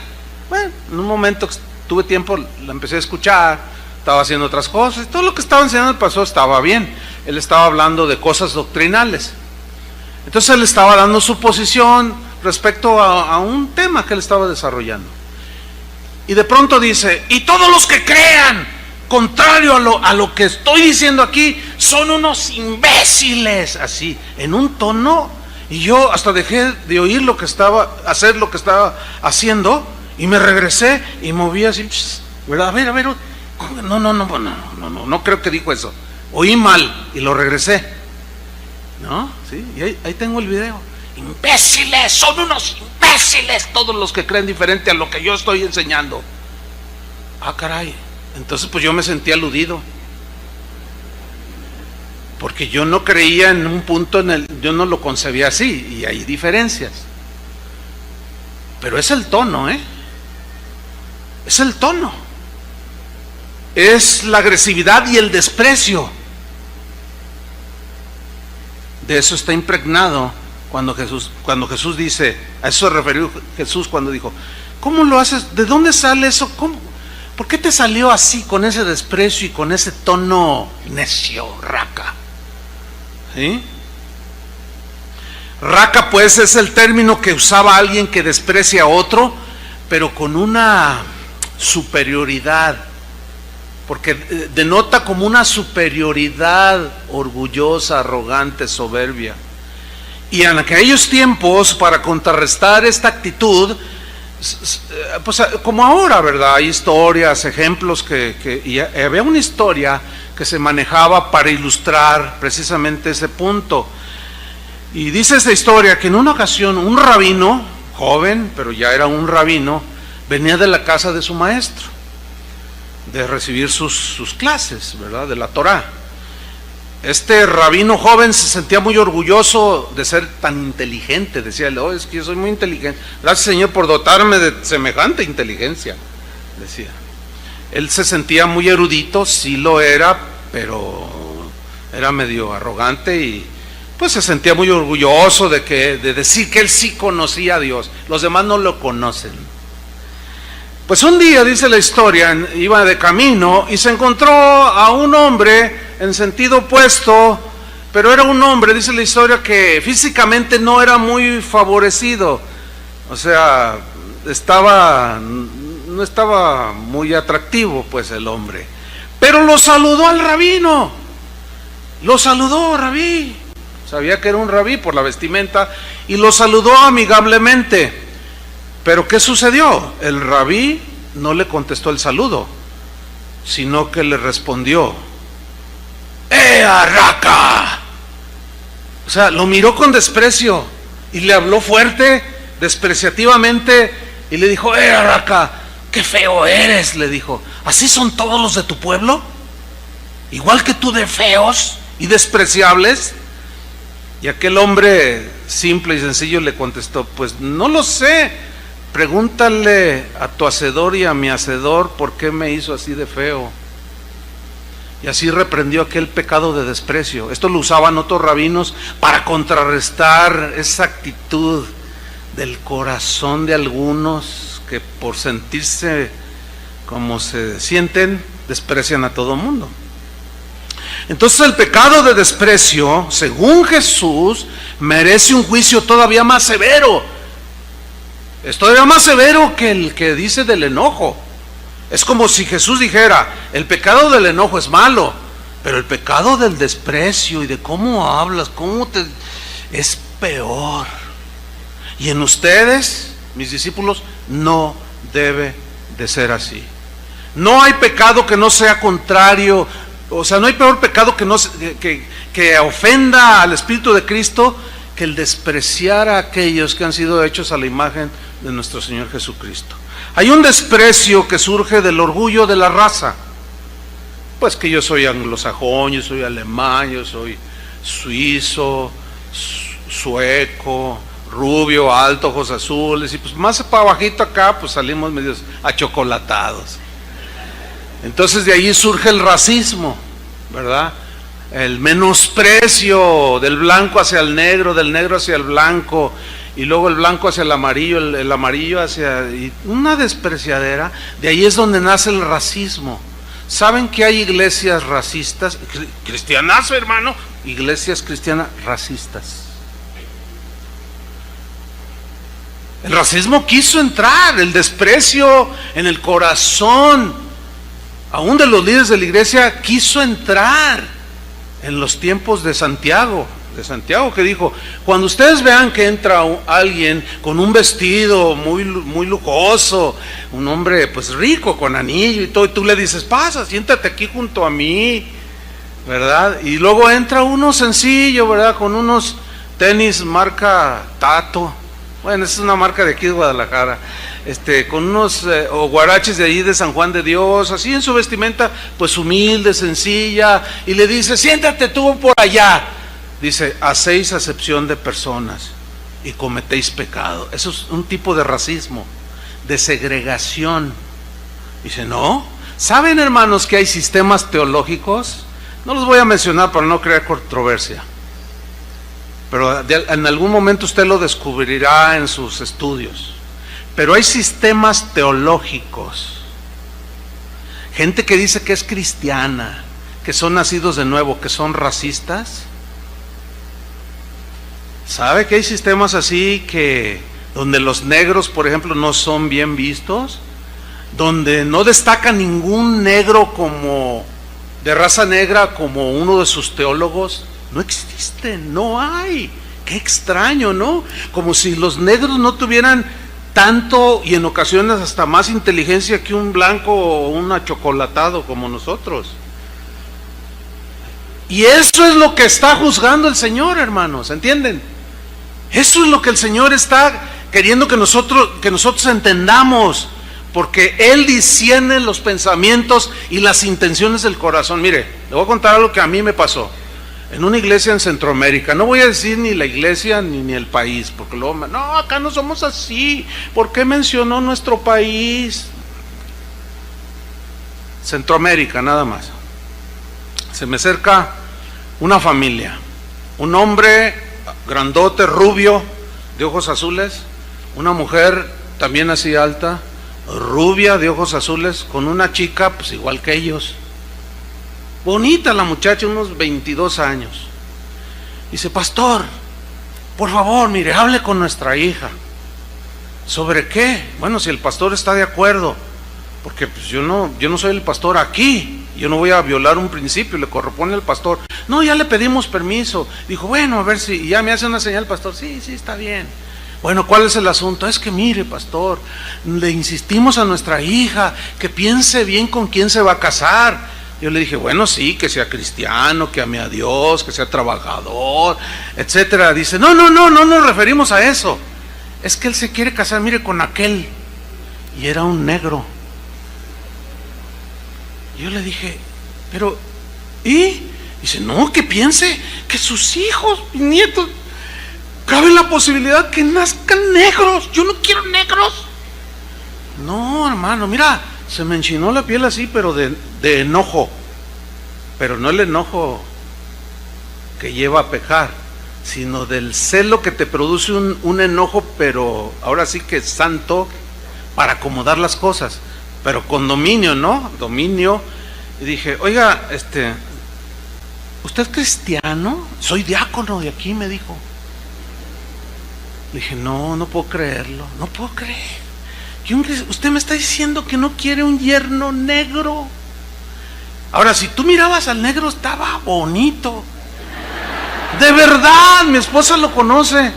Bueno, en un momento tuve tiempo, la empecé a escuchar, estaba haciendo otras cosas, todo lo que estaba enseñando el pastor estaba bien. Él estaba hablando de cosas doctrinales. Entonces él estaba dando su posición respecto a un tema que él estaba desarrollando. Y de pronto dice, y todos los que crean contrario a lo que estoy diciendo aquí, son unos imbéciles, así, en un tono, y yo hasta dejé de oír hacer lo que estaba haciendo, y me regresé, y moví así, ¿verdad? A ver, no creo que dijo eso, oí mal, y lo regresé, ¿no? Sí, y ahí tengo el video. Imbéciles, son unos imbéciles todos los que creen diferente a lo que yo estoy enseñando. Ah, caray. Entonces pues yo me sentí aludido, porque yo no creía en un punto yo no lo concebía así, y hay diferencias. Pero es el tono, es el tono, es la agresividad y el desprecio. De eso está impregnado cuando Jesús dice, a eso se refirió Jesús cuando dijo, ¿cómo lo haces? ¿De dónde sale eso? ¿Cómo? ¿Por qué te salió así, con ese desprecio y con ese tono necio, raca? ¿Sí? Raca, pues, es el término que usaba alguien que desprecia a otro, pero con una superioridad, porque denota como una superioridad orgullosa, arrogante, soberbia. Y en aquellos tiempos, para contrarrestar esta actitud, pues como ahora, ¿verdad? Hay historias, ejemplos y había una historia que se manejaba para ilustrar precisamente ese punto. Y dice esta historia que en una ocasión un rabino, joven, pero ya era un rabino, venía de la casa de su maestro, de recibir sus clases, ¿verdad? De la Torá. Este rabino joven se sentía muy orgulloso de ser tan inteligente. Decía, oh, es que yo soy muy inteligente. Gracias, Señor, por dotarme de semejante inteligencia, decía. Él se sentía muy erudito, sí lo era, pero era medio arrogante y pues se sentía muy orgulloso de decir que él sí conocía a Dios. Los demás no lo conocen. Pues un día, dice la historia, iba de camino y se encontró a un hombre en sentido opuesto, pero era un hombre, dice la historia, que físicamente no era muy favorecido. O sea, no estaba muy atractivo, pues, el hombre. Pero lo saludó al rabino. Lo saludó, rabí. Sabía que era un rabí por la vestimenta y lo saludó amigablemente. Pero ¿qué sucedió? El rabí no le contestó el saludo. sino que le respondió: ¡Ea, raca! O sea, lo miró con desprecio y le habló fuerte, despreciativamente, y le dijo: ¡Ea, raca! ¡Qué feo eres!, le dijo. ¿Así son todos los de tu pueblo? ¿Igual que tú de feos y despreciables? Y aquel hombre simple y sencillo le contestó: pues no lo sé, pregúntale a tu hacedor y a mi hacedor por qué me hizo así de feo. Y así reprendió aquel pecado de desprecio. Esto lo usaban otros rabinos para contrarrestar esa actitud del corazón de algunos que por sentirse como se sienten, desprecian a todo mundo. Entonces el pecado de desprecio, según Jesús, merece un juicio todavía más severo. Es todavía más severo que el que dice del enojo. Es como si Jesús dijera: el pecado del enojo es malo, pero el pecado del desprecio y de cómo hablas, es peor. Y en ustedes, mis discípulos, no debe de ser así. No hay pecado que no sea contrario. O sea, no hay peor pecado que ofenda al Espíritu de Cristo que el despreciar a aquellos que han sido hechos a la imagen de nuestro Señor Jesucristo. Hay un desprecio que surge del orgullo de la raza. Pues que yo soy anglosajón, yo soy alemán, yo soy suizo, sueco, rubio, alto, ojos azules, y pues más para bajito acá pues salimos medios achocolatados. Entonces de ahí surge el racismo, ¿verdad? El menosprecio del blanco hacia el negro, del negro hacia el blanco, y luego el blanco hacia el amarillo hacia... y una despreciadera. De ahí es donde nace el racismo. ¿Saben que hay iglesias racistas? Cristianas, hermano, iglesias cristianas racistas. El racismo quiso entrar, el desprecio en el corazón, aún de los líderes de la iglesia, quiso entrar en los tiempos de Santiago. Que dijo: cuando ustedes vean que entra alguien con un vestido muy lujoso, un hombre pues rico, con anillo y todo, y tú le dices: pasa, siéntate aquí junto a mí, ¿verdad? Y luego entra uno sencillo, ¿verdad? Con unos tenis marca Tato. Bueno, esa es una marca de aquí de Guadalajara. Con unos guaraches de ahí de San Juan de Dios, así en su vestimenta, pues humilde, sencilla, y le dice: siéntate tú por allá. Dice: hacéis acepción de personas y cometéis pecado. Eso es un tipo de racismo, de segregación. Dice: no. ¿Saben, hermanos, que hay sistemas teológicos? No los voy a mencionar para no crear controversia, pero en algún momento usted lo descubrirá en sus estudios. Pero hay sistemas teológicos, gente que dice que es cristiana, que son nacidos de nuevo, que son racistas. ¿Sabe que hay sistemas así donde los negros, por ejemplo, no son bien vistos? Donde no destaca ningún negro como de raza negra como uno de sus teólogos. No existen, no hay. Qué extraño, ¿no? Como si los negros no tuvieran tanto y en ocasiones hasta más inteligencia que un blanco o un achocolatado como nosotros. Y eso es lo que está juzgando el Señor, hermanos, ¿entienden? Eso es lo que el Señor está queriendo que nosotros entendamos, porque Él discierne los pensamientos y las intenciones del corazón. Mire, le voy a contar algo que a mí me pasó en una iglesia en Centroamérica. No voy a decir ni la iglesia ni el país, porque luego, no, acá no somos así. ¿Por qué mencionó nuestro país? Centroamérica, nada más. Se me acerca una familia, un hombre grandote, rubio, de ojos azules, una mujer también así alta, rubia, de ojos azules, con una chica pues igual que ellos. Bonita la muchacha, unos 22 años. Dice: pastor, por favor, mire, hable con nuestra hija. ¿Sobre qué? Bueno, si el pastor está de acuerdo, porque pues yo no soy el pastor aquí, yo no voy a violar un principio, le corresponde al pastor. No, ya le pedimos permiso. Dijo: bueno, a ver si, y ya me hace una señal el pastor: sí, está bien. Bueno, ¿cuál es el asunto? Es que mire, pastor, le insistimos a nuestra hija que piense bien con quién se va a casar. Yo le dije, bueno, sí, que sea cristiano, que ame a Dios, que sea trabajador, etcétera. Dice, no nos referimos a eso. Es que él se quiere casar, mire, con aquel. Y era un negro. Yo le dije, pero, ¿y? Dice, no, que piense que sus hijos, nietos, cabe la posibilidad que nazcan negros. Yo no quiero negros. No, hermano, mira, se me enchinó la piel así, pero de enojo. Pero no el enojo que lleva a pecar, sino del celo que te produce un enojo, pero ahora sí que es santo, para acomodar las cosas, pero con dominio, ¿no? Dominio. Y dije, oiga, ¿usted es cristiano? Soy diácono de aquí, me dijo. Le dije, no puedo creerlo, no puedo creer. Usted me está diciendo que no quiere un yerno negro. Ahora, si tú mirabas al negro, estaba bonito. De verdad, mi esposa lo conoce.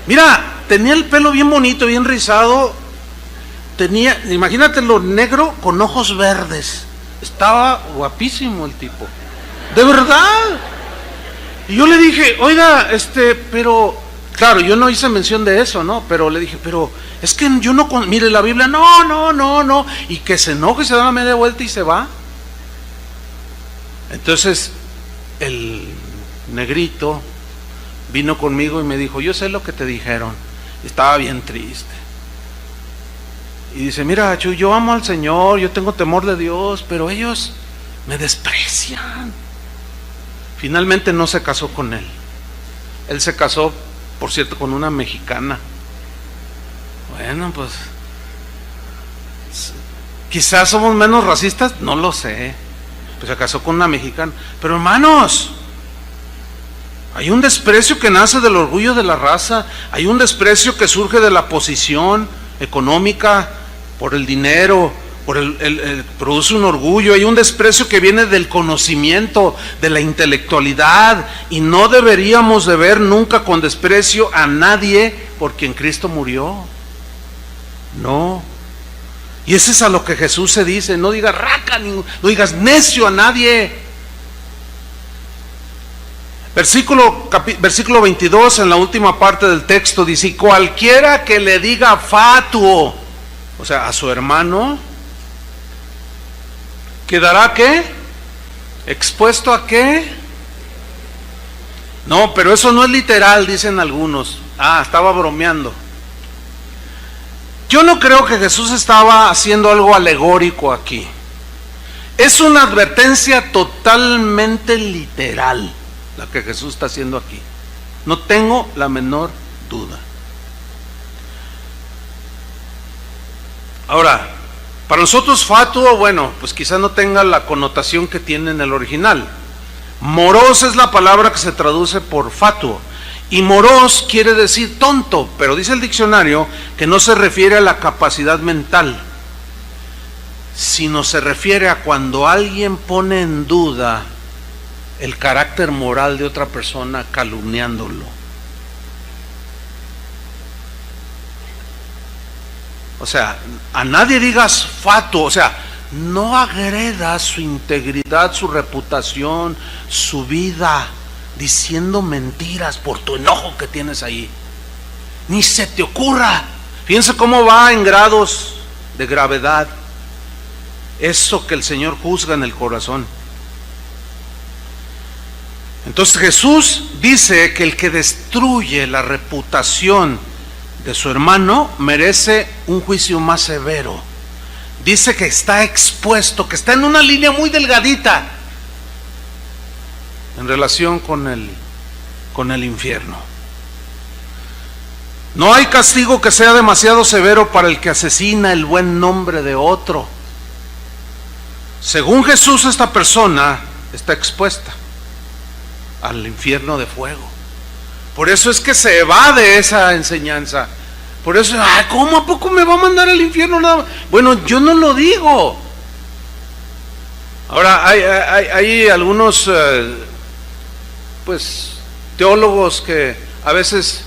Mira, tenía el pelo bien bonito, bien rizado. Imagínatelo, negro con ojos verdes. Estaba guapísimo el tipo. De verdad. Y yo le dije, oiga, pero... Claro, yo no hice mención de eso, ¿no? Pero le dije, pero es que yo no... Mire la Biblia, no. Y que se enoje, se da una media vuelta y se va. Entonces, el negrito vino conmigo y me dijo, yo sé lo que te dijeron. Estaba bien triste. Y dice, mira, Chuy, yo amo al Señor, yo tengo temor de Dios, pero ellos me desprecian. Finalmente no se casó con él. Él se casó, por cierto, con una mexicana. Bueno, pues quizás somos menos racistas, no lo sé. Pues se casó con una mexicana. Pero hermanos, hay un desprecio que nace del orgullo de la raza. Hay un desprecio que surge de la posición económica, por el dinero, produce un orgullo. Hay un desprecio que viene del conocimiento, de la intelectualidad, y no deberíamos de ver nunca con desprecio a nadie por quien Cristo murió. No. Y ese es a lo que Jesús se dice. No digas raca, no digas necio a nadie. Versículo 22, en la última parte del texto, dice, y cualquiera que le diga fatuo, o sea, a su hermano, ¿quedará qué? ¿Expuesto a qué? No, pero eso no es literal, dicen algunos. Estaba bromeando. Yo no creo que Jesús estaba haciendo algo alegórico aquí. Es una advertencia totalmente literal la que Jesús está haciendo aquí. No tengo la menor duda. Ahora, para nosotros fatuo, bueno, pues quizá no tenga la connotación que tiene en el original. Moros es la palabra que se traduce por fatuo. Y moros quiere decir tonto, pero dice el diccionario que no se refiere a la capacidad mental, sino se refiere a cuando alguien pone en duda el carácter moral de otra persona calumniándolo. O sea, a nadie digas fatuo, o sea, no agredas su integridad, su reputación, su vida, diciendo mentiras por tu enojo que tienes ahí. Ni se te ocurra. Fíjense cómo va en grados de gravedad eso que el Señor juzga en el corazón. Entonces Jesús dice que el que destruye la reputación de su hermano merece un juicio más severo. Dice que está expuesto, que está en una línea muy delgadita en relación con el infierno. No hay castigo que sea demasiado severo para el que asesina el buen nombre de otro. Según Jesús, esta persona está expuesta al infierno de fuego. Por eso es que se evade esa enseñanza. Por eso, ¿cómo a poco me va a mandar al infierno? Bueno, yo no lo digo. Ahora, hay algunos teólogos que a veces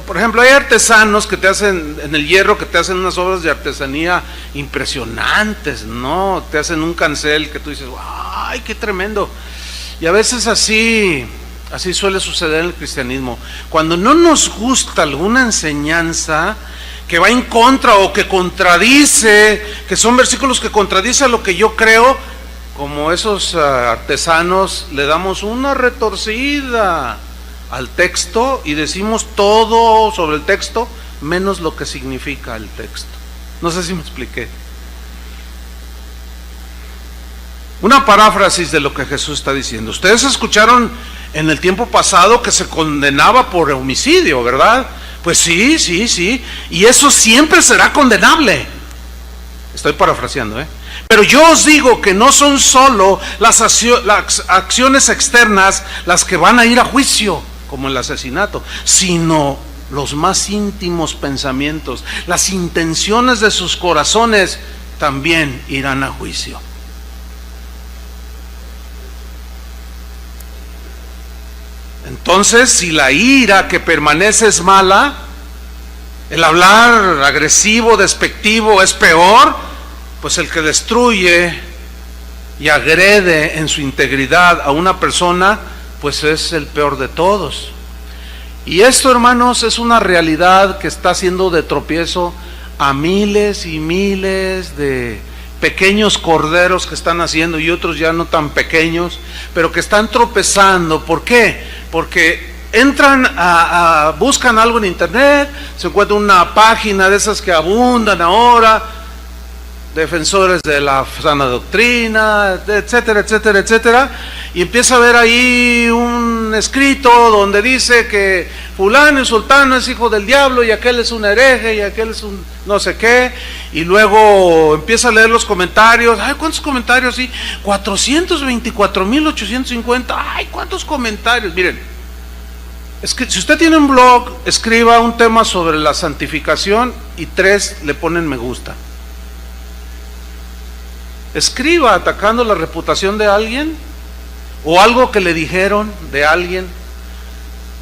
Por ejemplo, hay artesanos que te hacen, en el hierro, que te hacen unas obras de artesanía impresionantes, ¿no? Te hacen un cancel que tú dices, ¡ay, qué tremendo! Y a veces así suele suceder en el cristianismo. Cuando no nos gusta alguna enseñanza que va en contra o que contradice, que son versículos que contradicen lo que yo creo, como esos artesanos, le damos una retorcida al texto y decimos todo sobre el texto menos lo que significa el texto. No sé si me expliqué. Una paráfrasis de lo que Jesús está diciendo. Ustedes escucharon en el tiempo pasado que se condenaba por homicidio, ¿verdad? Pues sí, y eso siempre será condenable. Estoy parafraseando, Pero yo os digo que no son solo las acciones externas las que van a ir a juicio, como el asesinato, sino los más íntimos pensamientos, las intenciones de sus corazones también irán a juicio. Entonces, si la ira que permanece es mala, el hablar agresivo, despectivo es peor, pues el que destruye y agrede en su integridad a una persona, pues es el peor de todos. Y esto, hermanos, es una realidad que está haciendo de tropiezo a miles y miles de pequeños corderos que están haciendo, y otros ya no tan pequeños, pero que están tropezando. ¿Por qué? Porque entran buscan algo en internet, se encuentra una página de esas que abundan ahora, defensores de la sana doctrina, etcétera, etcétera, etcétera, y empieza a ver ahí un escrito donde dice que fulano y sultano es hijo del diablo, y aquel es un hereje, y aquel es un no sé qué, y luego empieza a leer los comentarios. Ay, ¿cuántos comentarios? Sí, 424,850. Ay, ¿cuántos comentarios? Miren, es que si usted tiene un blog, escriba un tema sobre la santificación y 3 le ponen me gusta. Escriba atacando la reputación de alguien o algo que le dijeron de alguien.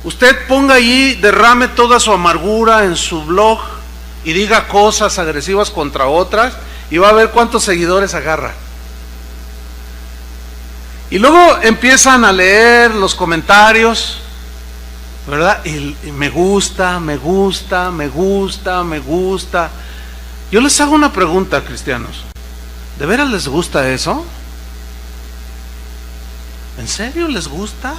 Usted ponga allí, derrame toda su amargura en su blog y diga cosas agresivas contra otras, y va a ver cuántos seguidores agarra. Y luego empiezan a leer los comentarios, ¿verdad? Y me gusta, me gusta, me gusta, me gusta. Yo les hago una pregunta, cristianos. ¿De veras les gusta eso? ¿En serio les gusta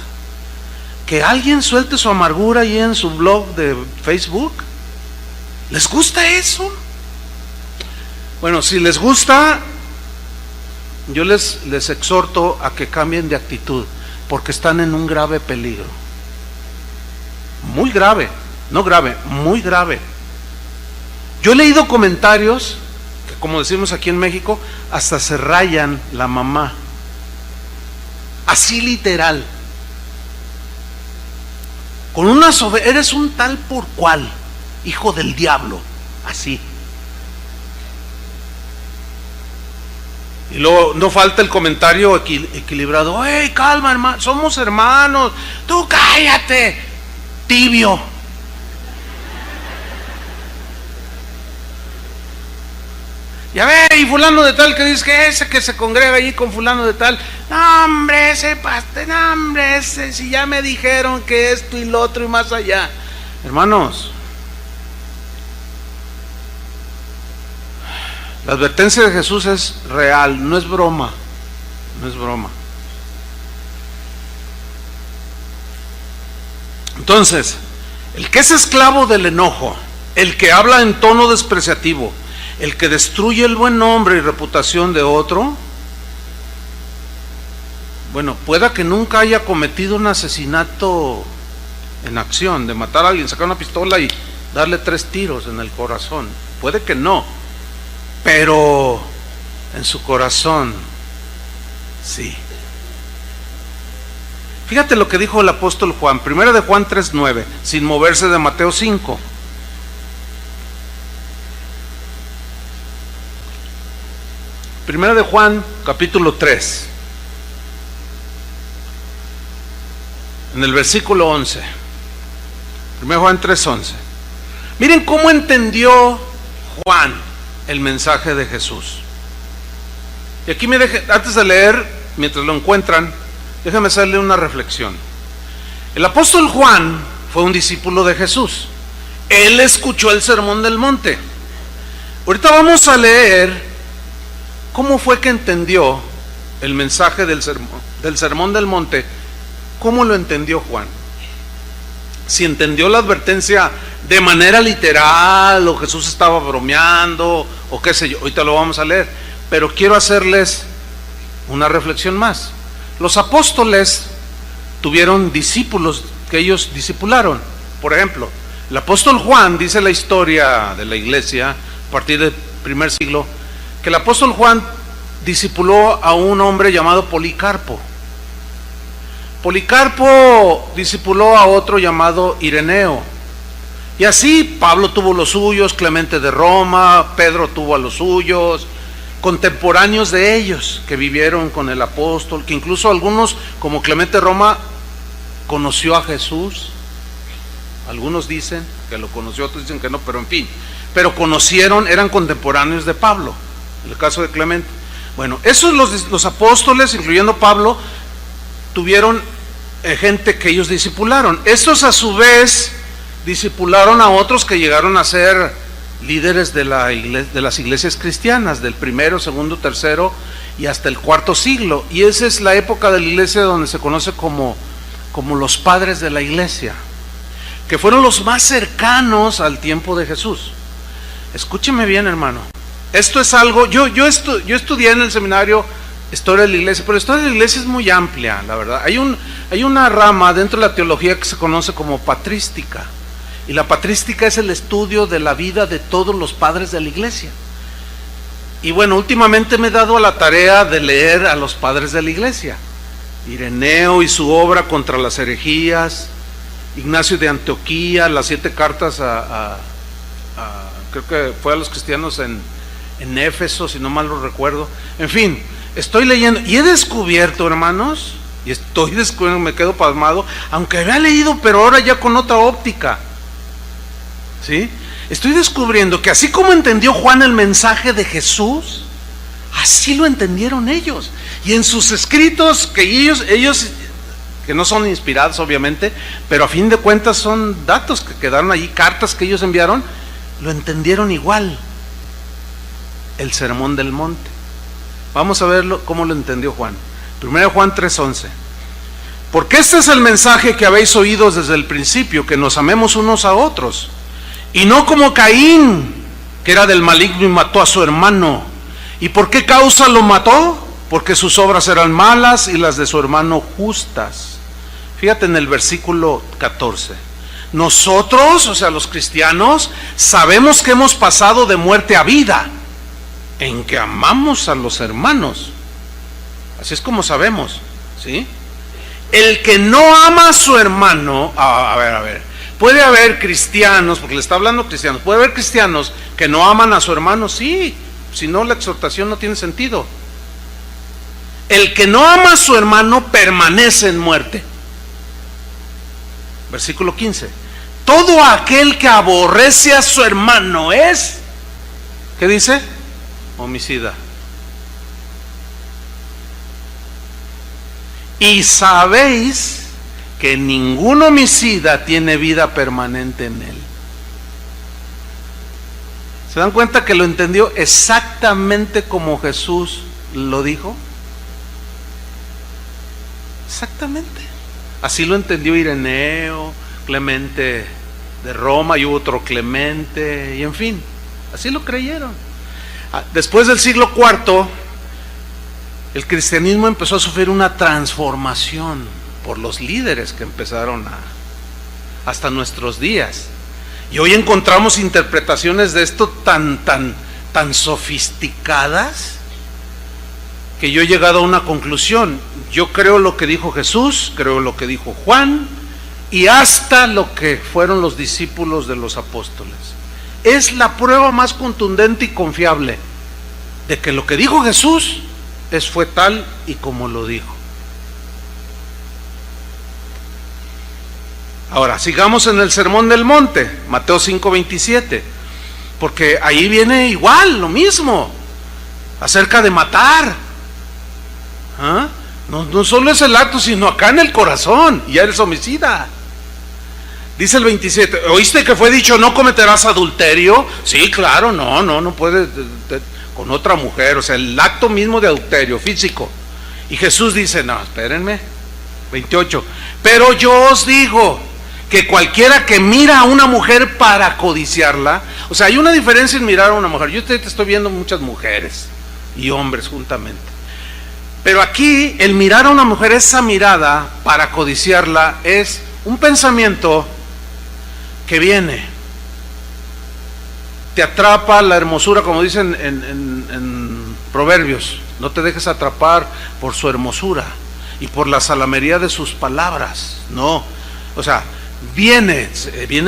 que alguien suelte su amargura ahí en su blog de Facebook? ¿Les gusta eso? Bueno, si les gusta, yo les exhorto a que cambien de actitud, porque están en un grave peligro. Muy grave, no grave, muy grave. Yo he leído comentarios que, como decimos aquí en México, hasta se rayan la mamá. Así literal. Con una eres un tal por cual, hijo del diablo, así. Y luego no falta el comentario equilibrado. ¡Hey, calma, hermano! Somos hermanos. ¡Tú cállate, tibio! Ya ve, y fulano de tal que dice que ese que se congrega allí con fulano de tal. No, hombre, ese pastor, no, hombre, ese, si ya me dijeron que esto y lo otro y más allá. Hermanos, la advertencia de Jesús es real, no es broma, no es broma. Entonces, el que es esclavo del enojo, el que habla en tono despreciativo, el que destruye el buen nombre y reputación de otro, bueno, pueda que nunca haya cometido un asesinato en acción, de matar a alguien, sacar una pistola y darle 3 tiros en el corazón, puede que no, pero en su corazón, sí. Fíjate lo que dijo el apóstol Juan, 1 de Juan 3:9, sin moverse de Mateo 5. Primera de Juan, capítulo 3, en el versículo 11. 1 Juan 3:11. Miren cómo entendió Juan el mensaje de Jesús. Y aquí antes de leer, mientras lo encuentran, déjame hacerle una reflexión. El apóstol Juan fue un discípulo de Jesús. Él escuchó el sermón del monte. Ahorita vamos a leer cómo fue que entendió el mensaje del sermón del monte. ¿Cómo lo entendió Juan? Si entendió la advertencia de manera literal, o Jesús estaba bromeando, o qué sé yo, ahorita lo vamos a leer. Pero quiero hacerles una reflexión más. Los apóstoles tuvieron discípulos que ellos discipularon. Por ejemplo, el apóstol Juan, dice la historia de la iglesia a partir del primer siglo, que el apóstol Juan discipuló a un hombre llamado Policarpo. Policarpo discipuló a otro llamado Ireneo. Y así Pablo tuvo los suyos, Clemente de Roma, Pedro tuvo a los suyos, contemporáneos de ellos que vivieron con el apóstol, que incluso algunos, como Clemente de Roma, conoció a Jesús. Algunos dicen que lo conoció, otros dicen que no, pero en fin, pero conocieron, eran contemporáneos de Pablo, en el caso de Clemente. Bueno, esos los apóstoles, incluyendo Pablo, tuvieron gente que ellos discipularon. Estos a su vez discipularon a otros que llegaron a ser líderes de las iglesias cristianas, del primero, segundo, tercero y hasta el cuarto siglo. Y esa es la época de la iglesia donde se conoce como los padres de la iglesia, que fueron los más cercanos al tiempo de Jesús. Escúcheme bien, hermano. Esto es algo, yo estudié en el seminario historia de la iglesia, pero la historia de la iglesia es muy amplia, la verdad. Hay una rama dentro de la teología que se conoce como patrística. Y la patrística es el estudio de la vida de todos los padres de la iglesia. Y bueno, últimamente me he dado a la tarea de leer a los padres de la iglesia. Ireneo y su obra contra las herejías, Ignacio de Antioquía, las 7 cartas creo que fue a los cristianos en Éfeso, si no mal lo recuerdo. En fin, estoy leyendo y he descubierto, hermanos, y estoy descubriendo, me quedo pasmado, aunque había leído, pero ahora ya con otra óptica. ¿Sí? Estoy descubriendo que así como entendió Juan el mensaje de Jesús, así lo entendieron ellos. Y en sus escritos, que ellos que no son inspirados obviamente, pero a fin de cuentas son datos que quedaron allí, cartas que ellos enviaron, lo entendieron igual. El sermón del monte. Vamos a verlo cómo lo entendió Juan. 1 Juan 3:11. Porque este es el mensaje que habéis oído desde el principio, que nos amemos unos a otros. Y no como Caín, que era del maligno y mató a su hermano. ¿Y por qué causa lo mató? Porque sus obras eran malas y las de su hermano justas. Fíjate en el versículo 14. Nosotros, o sea los cristianos, sabemos que hemos pasado de muerte a vida, en que amamos a los hermanos. Así es como sabemos, ¿sí? El que no ama a su hermano, a ver, puede haber cristianos, porque le está hablando cristianos, puede haber cristianos que no aman a su hermano, sí, si no la exhortación no tiene sentido. El que no ama a su hermano permanece en muerte. Versículo 15. Todo aquel que aborrece a su hermano es, ¿qué dice? Homicida. Y sabéis que ningún homicida tiene vida permanente en él. ¿Se dan cuenta que lo entendió exactamente como Jesús lo dijo? Exactamente. Así lo entendió Ireneo, Clemente de Roma, y hubo otro Clemente, y en fin, así lo creyeron. Después del siglo IV, el cristianismo empezó a sufrir una transformación por los líderes que empezaron hasta nuestros días. Y hoy encontramos interpretaciones de esto tan sofisticadas que yo he llegado a una conclusión. Yo creo lo que dijo Jesús, creo lo que dijo Juan y hasta lo que fueron los discípulos de los apóstoles. Es la prueba más contundente y confiable de que lo que dijo Jesús fue tal y como lo dijo. Ahora, sigamos en el Sermón del Monte, Mateo 5:27, porque ahí viene igual, lo mismo, acerca de matar. ¿Ah? No solo es el acto, sino acá en el corazón, ya eres homicida. Dice el 27, ¿oíste que fue dicho no cometerás adulterio? Sí, claro, no puedes con otra mujer, o sea, el acto mismo de adulterio físico. Y Jesús dice, no, espérenme, 28, pero yo os digo que cualquiera que mira a una mujer para codiciarla, o sea, hay una diferencia en mirar a una mujer. Yo te estoy viendo muchas mujeres y hombres juntamente, pero aquí el mirar a una mujer, esa mirada para codiciarla, es un pensamiento que viene, te atrapa la hermosura, como dicen en Proverbios, no te dejes atrapar por su hermosura y por la salamería de sus palabras, no, o sea, viene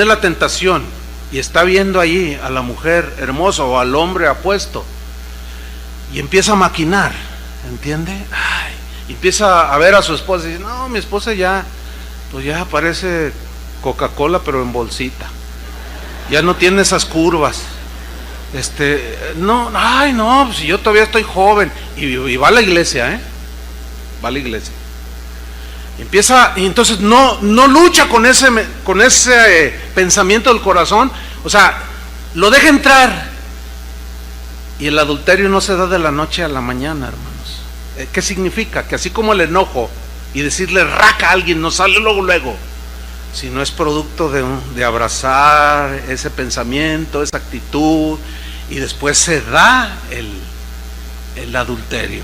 la tentación y está viendo allí a la mujer hermosa o al hombre apuesto y empieza a maquinar, ¿entiende? Ay, empieza a ver a su esposa y dice, no, mi esposa ya, pues ya parece Coca-Cola pero en bolsita, ya no tiene esas curvas, no, ay no, pues si yo todavía estoy joven, y va a la iglesia, va a la iglesia, empieza, y entonces no lucha con ese pensamiento del corazón, o sea, lo deja entrar, y el adulterio no se da de la noche a la mañana, hermanos. ¿Qué significa? Que así como el enojo y decirle raca a alguien no sale luego, sino es producto de abrazar ese pensamiento, esa actitud, y después se da el adulterio.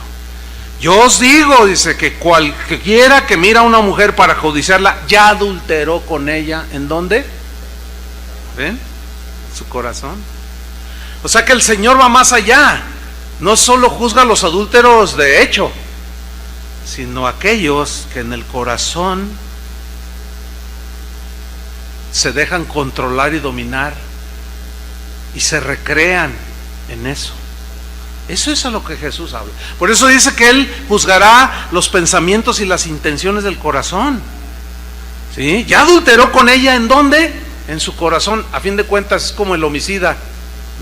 Yo os digo, dice, que cualquiera que mira a una mujer para codiciarla, ya adulteró con ella. ¿En dónde? ¿Ven? Su corazón. O sea que el Señor va más allá. No solo juzga a los adúlteros de hecho, sino aquellos que en el corazón se dejan controlar y dominar y se recrean en eso. Eso es a lo que Jesús habla. Por eso dice que Él juzgará los pensamientos y las intenciones del corazón. ¿Sí? Ya adulteró con ella, ¿en dónde? En su corazón. A fin de cuentas es como el homicida.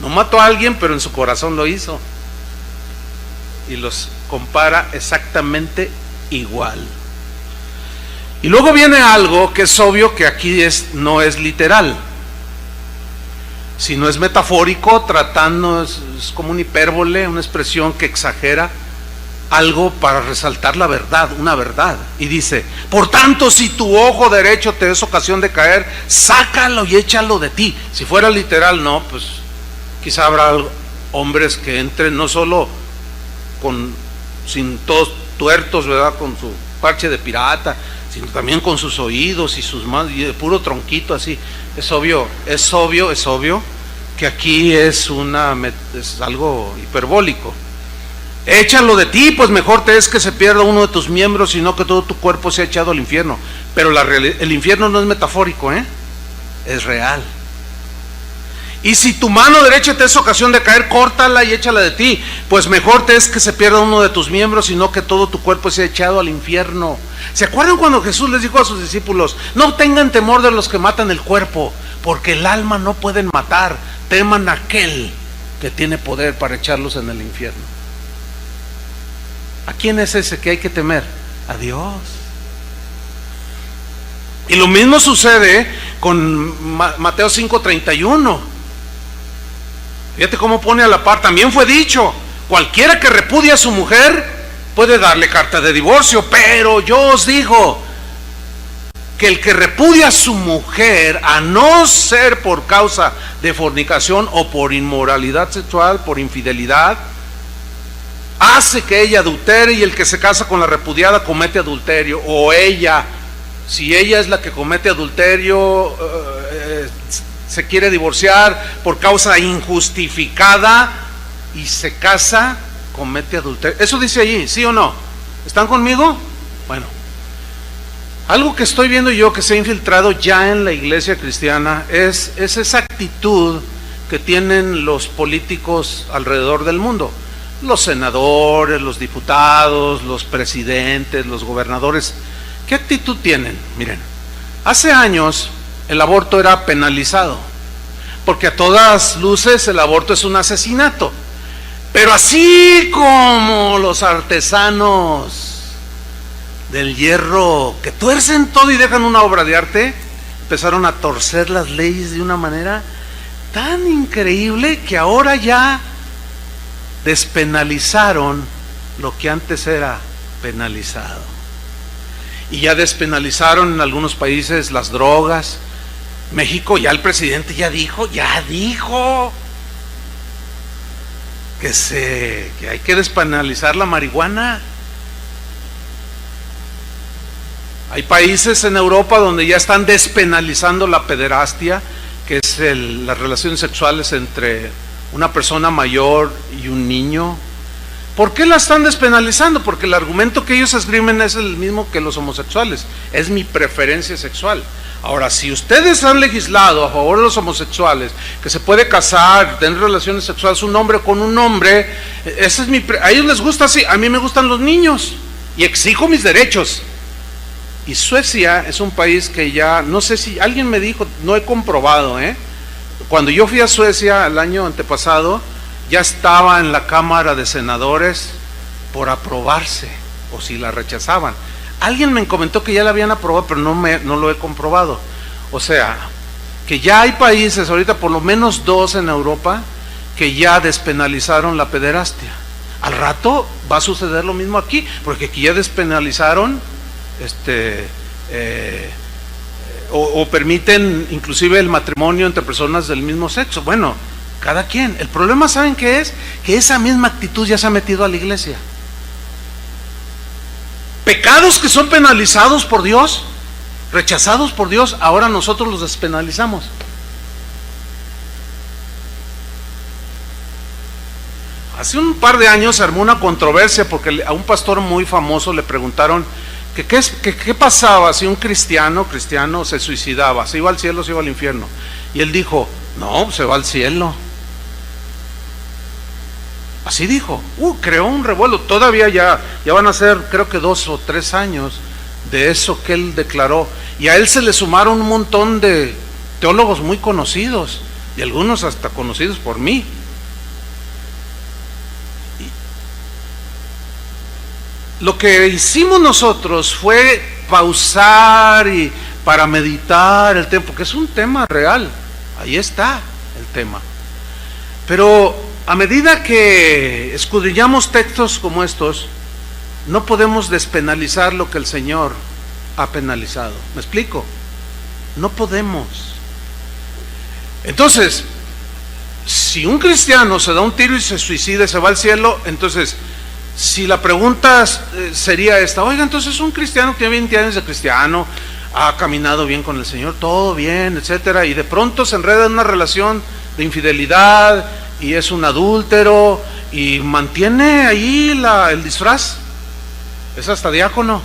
No mató a alguien, pero en su corazón lo hizo. Y los compara exactamente igual. Y luego viene algo que es obvio que aquí no es literal, sino es metafórico, es como una hipérbole, una expresión que exagera algo para resaltar la verdad, una verdad. Y dice, por tanto, si tu ojo derecho te es ocasión de caer, sácalo y échalo de ti. Si fuera literal, no, pues quizá habrá hombres que entren no solo sin todos tuertos, ¿verdad?, con su parche de pirata, sino también con sus oídos y sus manos, y de puro tronquito así. Es obvio que aquí es algo hiperbólico. Échalo de ti, pues mejor te es que se pierda uno de tus miembros, sino que todo tu cuerpo sea echado al infierno. Pero el infierno no es metafórico, es real. Y si tu mano derecha te es ocasión de caer, córtala y échala de ti, pues mejor te es que se pierda uno de tus miembros, sino que todo tu cuerpo sea echado al infierno. ¿Se acuerdan cuando Jesús les dijo a sus discípulos, no tengan temor de los que matan el cuerpo, porque el alma no pueden matar, teman a aquel que tiene poder para echarlos en el infierno? ¿A quién es ese que hay que temer? A Dios. Y lo mismo sucede con Mateo 5:31. Fíjate cómo pone a la par. También fue dicho, cualquiera que repudie a su mujer puede darle carta de divorcio, pero yo os digo que el que repudia a su mujer, a no ser por causa de fornicación o por inmoralidad sexual, por infidelidad, hace que ella adultere, y el que se casa con la repudiada comete adulterio. O ella, si ella es la que comete adulterio, se quiere divorciar por causa injustificada y se casa, comete adulterio. Eso dice allí, ¿sí o no? ¿Están conmigo? Bueno, algo que estoy viendo yo que se ha infiltrado ya en la iglesia cristiana es esa actitud que tienen los políticos alrededor del mundo. Los senadores, los diputados, los presidentes, los gobernadores. ¿Qué actitud tienen? Miren, Hace años el aborto era penalizado, porque a todas luces el aborto es un asesinato. Pero así como los artesanos del hierro que tuercen todo y dejan una obra de arte, empezaron a torcer las leyes de una manera tan increíble que ahora ya despenalizaron lo que antes era penalizado. Y ya despenalizaron en algunos países las drogas. México, ya el presidente ya dijo que hay que despenalizar la marihuana. Hay países en Europa donde ya están despenalizando la pederastia, que es las relaciones sexuales entre una persona mayor y un niño. ¿Por qué la están despenalizando? Porque el argumento que ellos esgrimen es el mismo que los homosexuales: es mi preferencia sexual. Ahora, si ustedes han legislado a favor de los homosexuales, que se puede casar, tener relaciones sexuales un hombre con un hombre, a ellos les gusta así, a mí me gustan los niños y exijo mis derechos. Y Suecia es un país que ya, no sé si alguien me dijo, no he comprobado, cuando yo fui a Suecia el año antepasado, ya estaba en la Cámara de Senadores por aprobarse, o si la rechazaban. Alguien me comentó que ya la habían aprobado, pero no lo he comprobado. O sea, que ya hay países, ahorita por lo menos 2 en Europa, que ya despenalizaron la pederastia. Al rato va a suceder lo mismo aquí, porque aquí ya despenalizaron o permiten inclusive el matrimonio entre personas del mismo sexo. Bueno, cada quien. El problema, ¿saben qué es? Que esa misma actitud ya se ha metido a la iglesia. Pecados que son penalizados por Dios, rechazados por Dios, ahora nosotros los despenalizamos. Hace un par de años se armó una controversia porque a un pastor muy famoso le preguntaron que qué pasaba si un cristiano se suicidaba, se iba al cielo, se iba al infierno. Y él dijo: no, se va al cielo. Así dijo. Creó un revuelo. Todavía ya van a ser, creo que 2 o 3 años de eso que él declaró. Y a él se le sumaron un montón de teólogos muy conocidos, y algunos hasta conocidos por mí. Lo que hicimos nosotros fue pausar y para meditar el tema, porque es un tema real. Ahí está el tema. Pero a medida que escudriñamos textos como estos, no podemos despenalizar lo que el Señor ha penalizado. ¿Me explico? No podemos. Entonces, si un cristiano se da un tiro y se suicida y se va al cielo, entonces, si la pregunta sería esta: oiga, entonces un cristiano que tiene 20 años de cristiano, ha caminado bien con el Señor, todo bien, etcétera, y de pronto se enreda en una relación de infidelidad y es un adúltero y mantiene ahí el disfraz, es hasta diácono,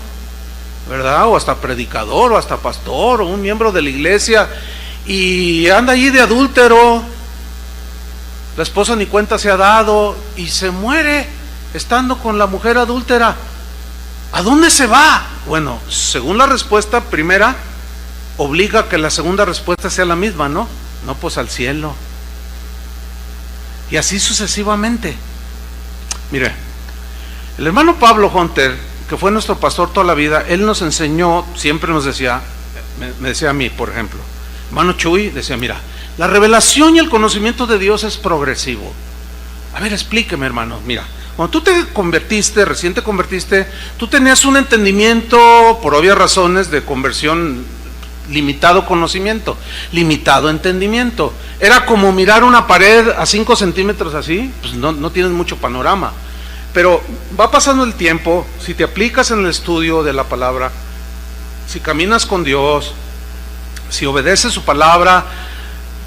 ¿verdad? O hasta predicador, o hasta pastor, o un miembro de la iglesia, y anda ahí de adúltero, la esposa ni cuenta se ha dado y se muere estando con la mujer adúltera. ¿A dónde se va? Bueno, según la respuesta primera, obliga a que la segunda respuesta sea la misma, ¿no? No, pues al cielo. Y así sucesivamente. Mire, el hermano Pablo Hunter, que fue nuestro pastor toda la vida, él nos enseñó, siempre nos decía, me decía a mí, por ejemplo, hermano Chuy, decía: mira, la revelación y el conocimiento de Dios es progresivo. A ver, explíqueme, hermano. Mira, cuando tú te convertiste, recién te convertiste, tú tenías un entendimiento, por obvias razones de conversión, limitado conocimiento, limitado entendimiento. Era como mirar una pared a 5 centímetros así, pues no tienes mucho panorama. Pero va pasando el tiempo, si te aplicas en el estudio de la palabra, si caminas con Dios, si obedeces su palabra,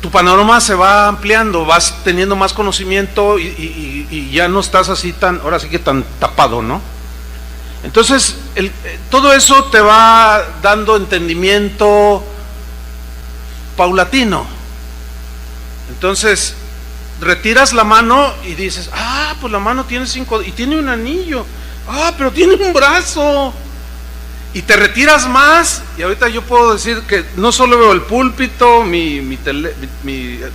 tu panorama se va ampliando, vas teniendo más conocimiento y ya no estás así ahora sí que tan tapado, ¿no? Entonces, todo eso te va dando entendimiento paulatino. Entonces, retiras la mano y dices: pues la mano tiene 5 y tiene un anillo. Pero tiene un brazo. Y te retiras más, y ahorita yo puedo decir que no solo veo el púlpito, mi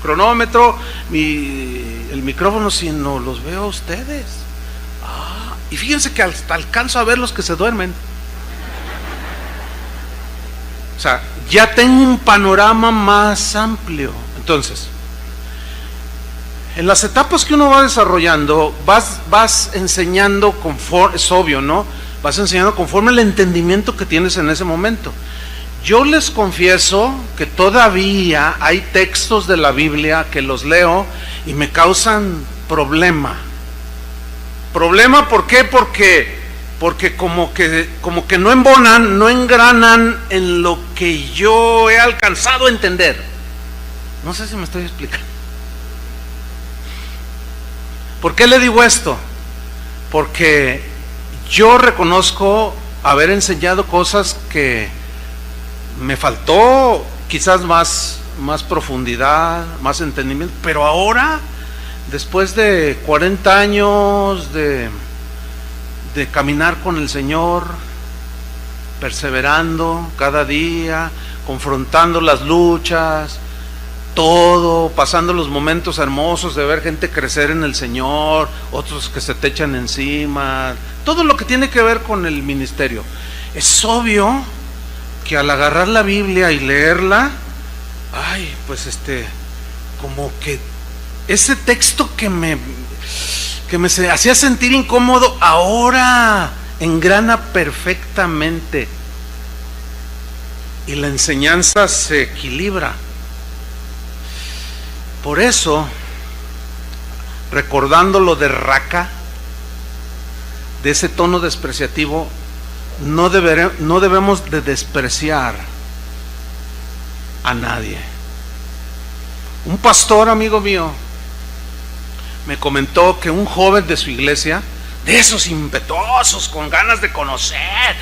cronómetro, el micrófono, sino los veo a ustedes. Y fíjense que hasta alcanzo a ver los que se duermen. O sea, ya tengo un panorama más amplio. Entonces, en las etapas que uno va desarrollando, vas enseñando conforme, es obvio, ¿no? Vas enseñando conforme el entendimiento que tienes en ese momento. Yo les confieso que todavía hay textos de la Biblia que los leo y me causan problema. ¿Problema por qué? Porque como que no embonan, no engranan en lo que yo he alcanzado a entender. No sé si me estoy explicando. ¿Por qué le digo esto? Porque yo reconozco haber enseñado cosas que me faltó quizás más profundidad, más entendimiento, pero ahora, después de 40 años de caminar con el Señor, perseverando cada día, confrontando las luchas, todo, pasando los momentos hermosos de ver gente crecer en el Señor, otros que se te echan encima, todo lo que tiene que ver con el ministerio. Es obvio que al agarrar la Biblia y leerla, pues como que ese texto que me hacía sentir incómodo, ahora engrana perfectamente y la enseñanza se equilibra. Por eso, recordando lo de Raca, de ese tono despreciativo, no debemos de despreciar a nadie. Un pastor amigo mío me comentó que un joven de su iglesia, de esos impetuosos, con ganas de conocer,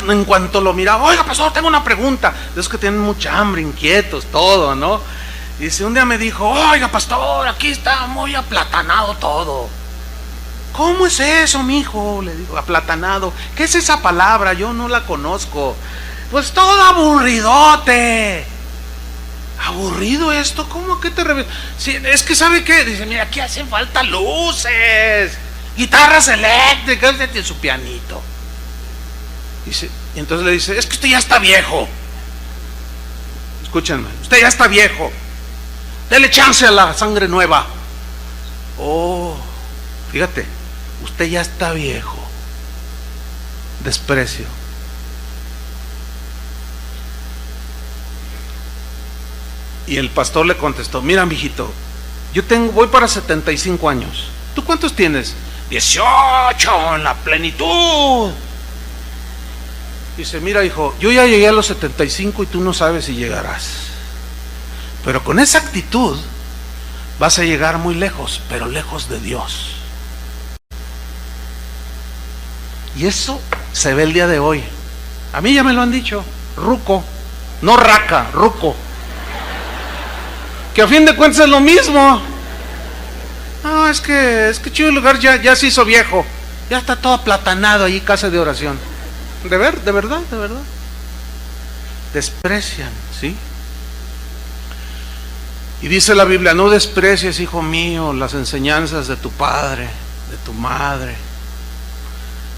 en cuanto lo miraba, oiga pastor, tengo una pregunta, de esos que tienen mucha hambre, inquietos, todo, ¿no? Y dice, un día me dijo, oiga pastor, aquí está muy aplatanado todo. ¿Cómo es eso, mijo? Le digo, aplatanado. ¿Qué es esa palabra? Yo no la conozco. Pues todo aburridote. ¿Aburrido esto? ¿Cómo? ¿Qué te refieres? Sí, es que ¿sabe qué? Dice, mira, aquí hacen falta luces, guitarras eléctricas, de su pianito. Dice, y entonces le dice, es que usted ya está viejo. Escúchenme, usted ya está viejo. Dele chance a la sangre nueva. Oh, fíjate, usted ya está viejo. Desprecio. Y el pastor le contestó, mira, mijito, voy para 75 años. ¿Tú cuántos tienes? 18, en la plenitud. Dice, mira, hijo, yo ya llegué a los 75 y tú no sabes si llegarás. Pero con esa actitud vas a llegar muy lejos, pero lejos de Dios. Y eso se ve el día de hoy. A mí ya me lo han dicho, ruco, no raca, ruco. Que a fin de cuentas es lo mismo. No, es que chido el lugar ya se hizo viejo. Ya está todo aplatanado ahí, casa de oración. De verdad. Desprecian, ¿sí? Y dice la Biblia, no desprecies, hijo mío, las enseñanzas de tu padre, de tu madre.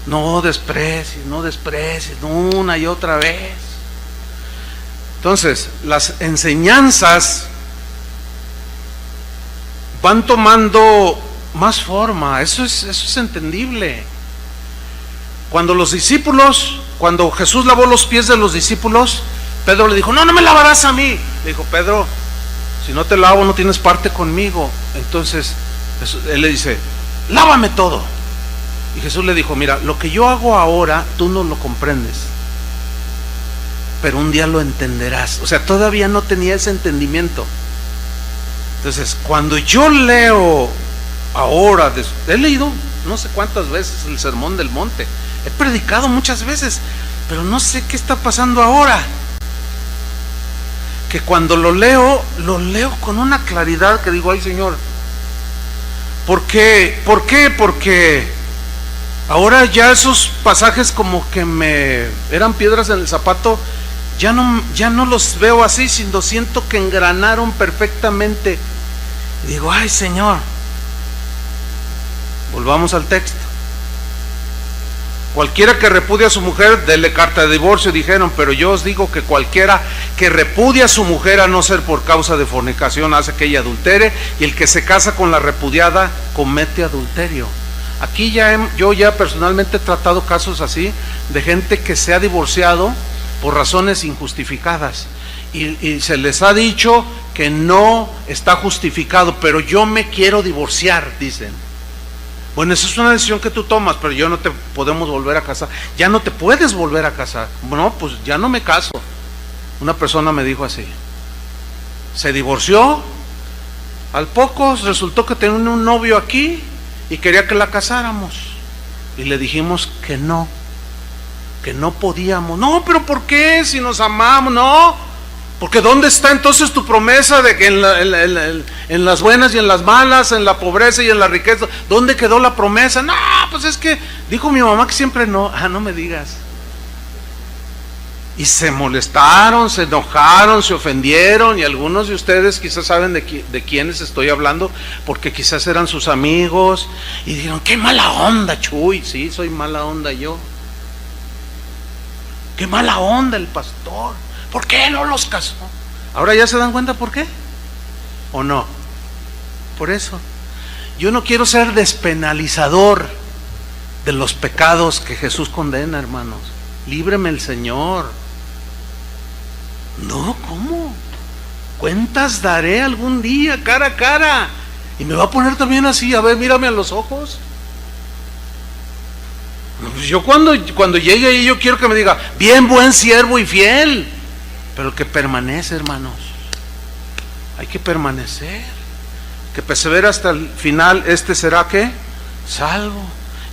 No desprecies, una y otra vez. Entonces, las enseñanzas van tomando más forma, eso es entendible. Cuando Jesús lavó los pies de los discípulos, Pedro le dijo, no me lavarás a mí. Le dijo, Pedro, si no te lavo no tienes parte conmigo. Entonces él le dice, lávame todo. Y Jesús le dijo, mira, lo que yo hago ahora tú no lo comprendes, pero un día lo entenderás. O sea, todavía no tenía ese entendimiento. Entonces, cuando yo leo ahora, he leído no sé cuántas veces el Sermón del Monte, he predicado muchas veces, pero no sé qué está pasando ahora. Que cuando lo leo con una claridad que digo, ay Señor, ¿por qué? Porque Ahora ya esos pasajes como que me eran piedras en el zapato, ya no los veo así, sino siento que engranaron perfectamente. Y digo, ay Señor, volvamos al texto. Cualquiera que repudia a su mujer, dele carta de divorcio, dijeron, pero yo os digo que cualquiera que repudia a su mujer, a no ser por causa de fornicación, hace que ella adultere, y el que se casa con la repudiada comete adulterio. Aquí yo ya personalmente he tratado casos así, de gente que se ha divorciado por razones injustificadas, y se les ha dicho que no está justificado, pero yo me quiero divorciar, dicen. Bueno, esa es una decisión que tú tomas, pero yo no te podemos volver a casar. Ya no te puedes volver a casar. Bueno, pues ya no me caso. Una persona me dijo así. Se divorció. Al poco resultó que tenía un novio aquí y quería que la casáramos. Y le dijimos que no podíamos. No, pero ¿por qué? Si nos amamos, no. Porque ¿dónde está entonces tu promesa de que en las buenas y en las malas, en la pobreza y en la riqueza, ¿dónde quedó la promesa? No, pues es que dijo mi mamá que siempre no. Ah, no me digas. Y se molestaron, se enojaron, se ofendieron, y algunos de ustedes quizás saben de quiénes estoy hablando, porque quizás eran sus amigos, y dijeron, qué mala onda, Chuy. Sí, soy mala onda yo. Qué mala onda el pastor. ¿Por qué no los casó? ¿Ahora ya se dan cuenta por qué? ¿O no? Por eso. Yo no quiero ser despenalizador de los pecados que Jesús condena, hermanos. Líbreme el Señor. No, ¿cómo? Cuentas daré algún día, cara a cara. Y me va a poner también así, a ver, mírame a los ojos. Pues yo cuando llegue ahí, yo quiero que me diga, bien, buen siervo y fiel. Pero el que permanece, hermanos, hay que permanecer. Que persevera hasta el final, este será ¿qué? Salvo.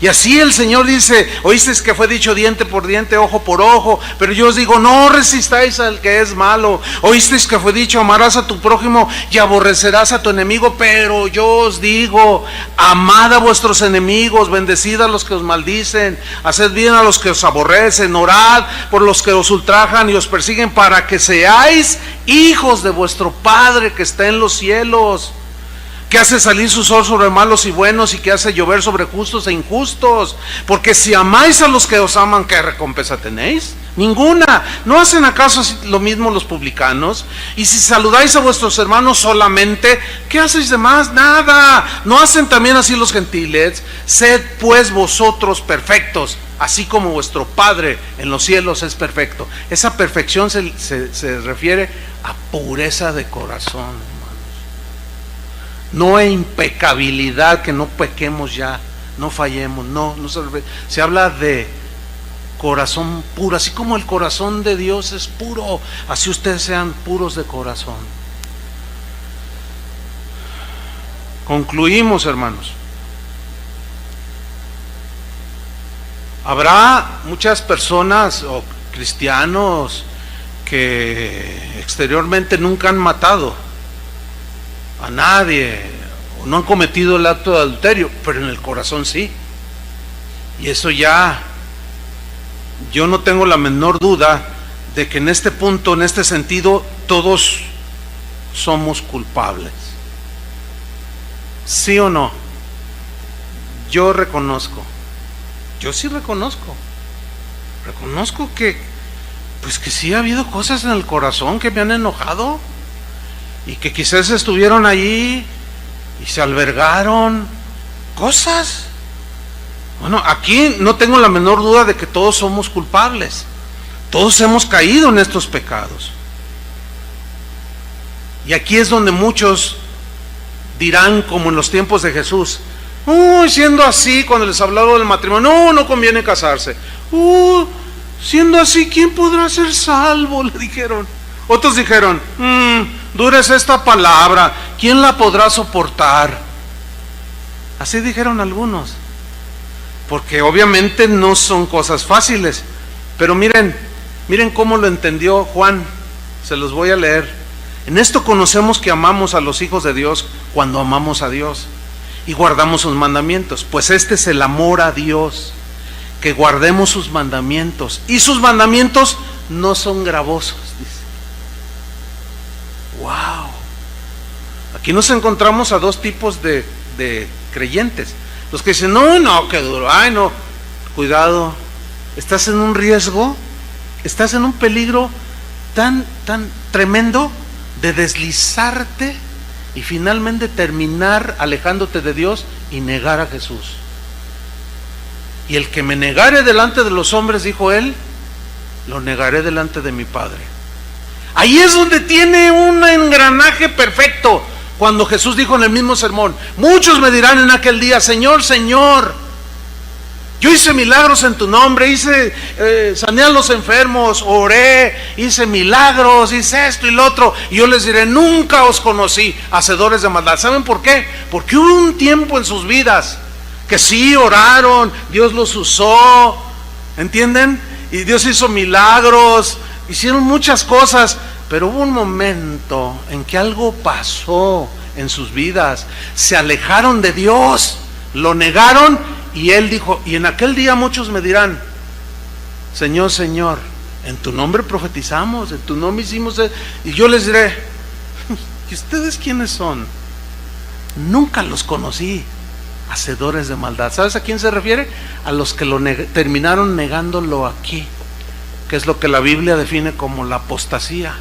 Y así el Señor dice, oísteis que fue dicho diente por diente, ojo por ojo, pero yo os digo, no resistáis al que es malo. Oísteis que fue dicho, amarás a tu prójimo y aborrecerás a tu enemigo, pero yo os digo, amad a vuestros enemigos, bendecid a los que os maldicen, haced bien a los que os aborrecen, orad por los que os ultrajan y os persiguen, para que seáis hijos de vuestro Padre que está en los cielos, que hace salir su sol sobre malos y buenos, y que hace llover sobre justos e injustos. Porque si amáis a los que os aman, ¿qué recompensa tenéis? Ninguna. ¿No hacen acaso lo mismo los publicanos? Y si saludáis a vuestros hermanos solamente, ¿qué hacéis de más? Nada. ¿No hacen también así los gentiles? Sed pues vosotros perfectos, así como vuestro Padre en los cielos es perfecto. Esa perfección se refiere a pureza de corazón. No es impecabilidad, que no pequemos ya, no fallemos, no se habla de corazón puro, así como el corazón de Dios es puro, así ustedes sean puros de corazón. Concluimos, hermanos. Habrá muchas personas o cristianos que exteriormente nunca han matado a nadie, o no han cometido el acto de adulterio, pero en el corazón sí. Y eso ya, yo no tengo la menor duda de que en este punto, en este sentido, todos somos culpables. ¿Sí o no? Yo sí reconozco que, pues que sí ha habido cosas en el corazón que me han enojado, y que quizás estuvieron allí y se albergaron cosas. Bueno, aquí no tengo la menor duda de que todos somos culpables. Todos hemos caído en estos pecados. Y aquí es donde muchos dirán, como en los tiempos de Jesús, siendo así, cuando les hablaba del matrimonio, no conviene casarse. Siendo así, ¿quién podrá ser salvo?, le dijeron. Otros dijeron, dura es esta palabra, ¿quién la podrá soportar? Así dijeron algunos, porque obviamente no son cosas fáciles. Pero miren cómo lo entendió Juan. Se los voy a leer. En esto conocemos que amamos a los hijos de Dios, cuando amamos a Dios y guardamos sus mandamientos, pues este es el amor a Dios, que guardemos sus mandamientos. Y sus mandamientos no son gravosos, dice. ¡Wow! Aquí nos encontramos a dos tipos de creyentes. Los que dicen, no, qué duro, ay no, cuidado, estás en un riesgo, estás en un peligro tan tremendo de deslizarte y finalmente terminar alejándote de Dios y negar a Jesús. Y el que me negare delante de los hombres, dijo él, lo negaré delante de mi Padre. Ahí es donde tiene un engranaje perfecto. Cuando Jesús dijo en el mismo sermón, muchos me dirán en aquel día, Señor, Señor, yo hice milagros en tu nombre, sané a los enfermos, oré, hice milagros, hice esto y lo otro. Y yo les diré, nunca os conocí, hacedores de maldad. ¿Saben por qué? Porque hubo un tiempo en sus vidas que sí oraron, Dios los usó, ¿entienden? Y Dios hizo milagros, hicieron muchas cosas, pero hubo un momento en que algo pasó en sus vidas, se alejaron de Dios, lo negaron. Y él dijo, y en aquel día muchos me dirán, Señor, Señor, en tu nombre profetizamos, en tu nombre hicimos y yo les diré, ¿y ustedes quiénes son? Nunca los conocí, hacedores de maldad. ¿Sabes a quién se refiere? A los que terminaron negándolo aquí, que es lo que la Biblia define como la apostasía.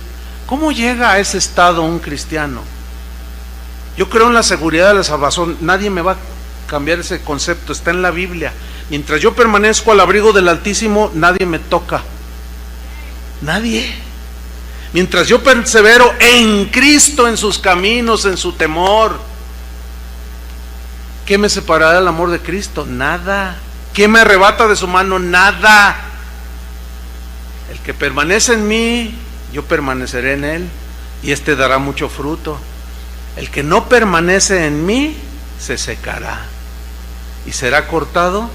¿Cómo llega a ese estado un cristiano? Yo creo en la seguridad de la salvación, nadie me va a cambiar ese concepto, está en la Biblia. Mientras yo permanezco al abrigo del Altísimo, nadie me toca, nadie. Mientras yo persevero en Cristo, en sus caminos, en su temor, ¿qué me separará del amor de Cristo? Nada. ¿Qué me arrebata de su mano? Nada. El que permanece en mí, yo permaneceré en él, y éste dará mucho fruto. El que no permanece en mí se secará y será cortado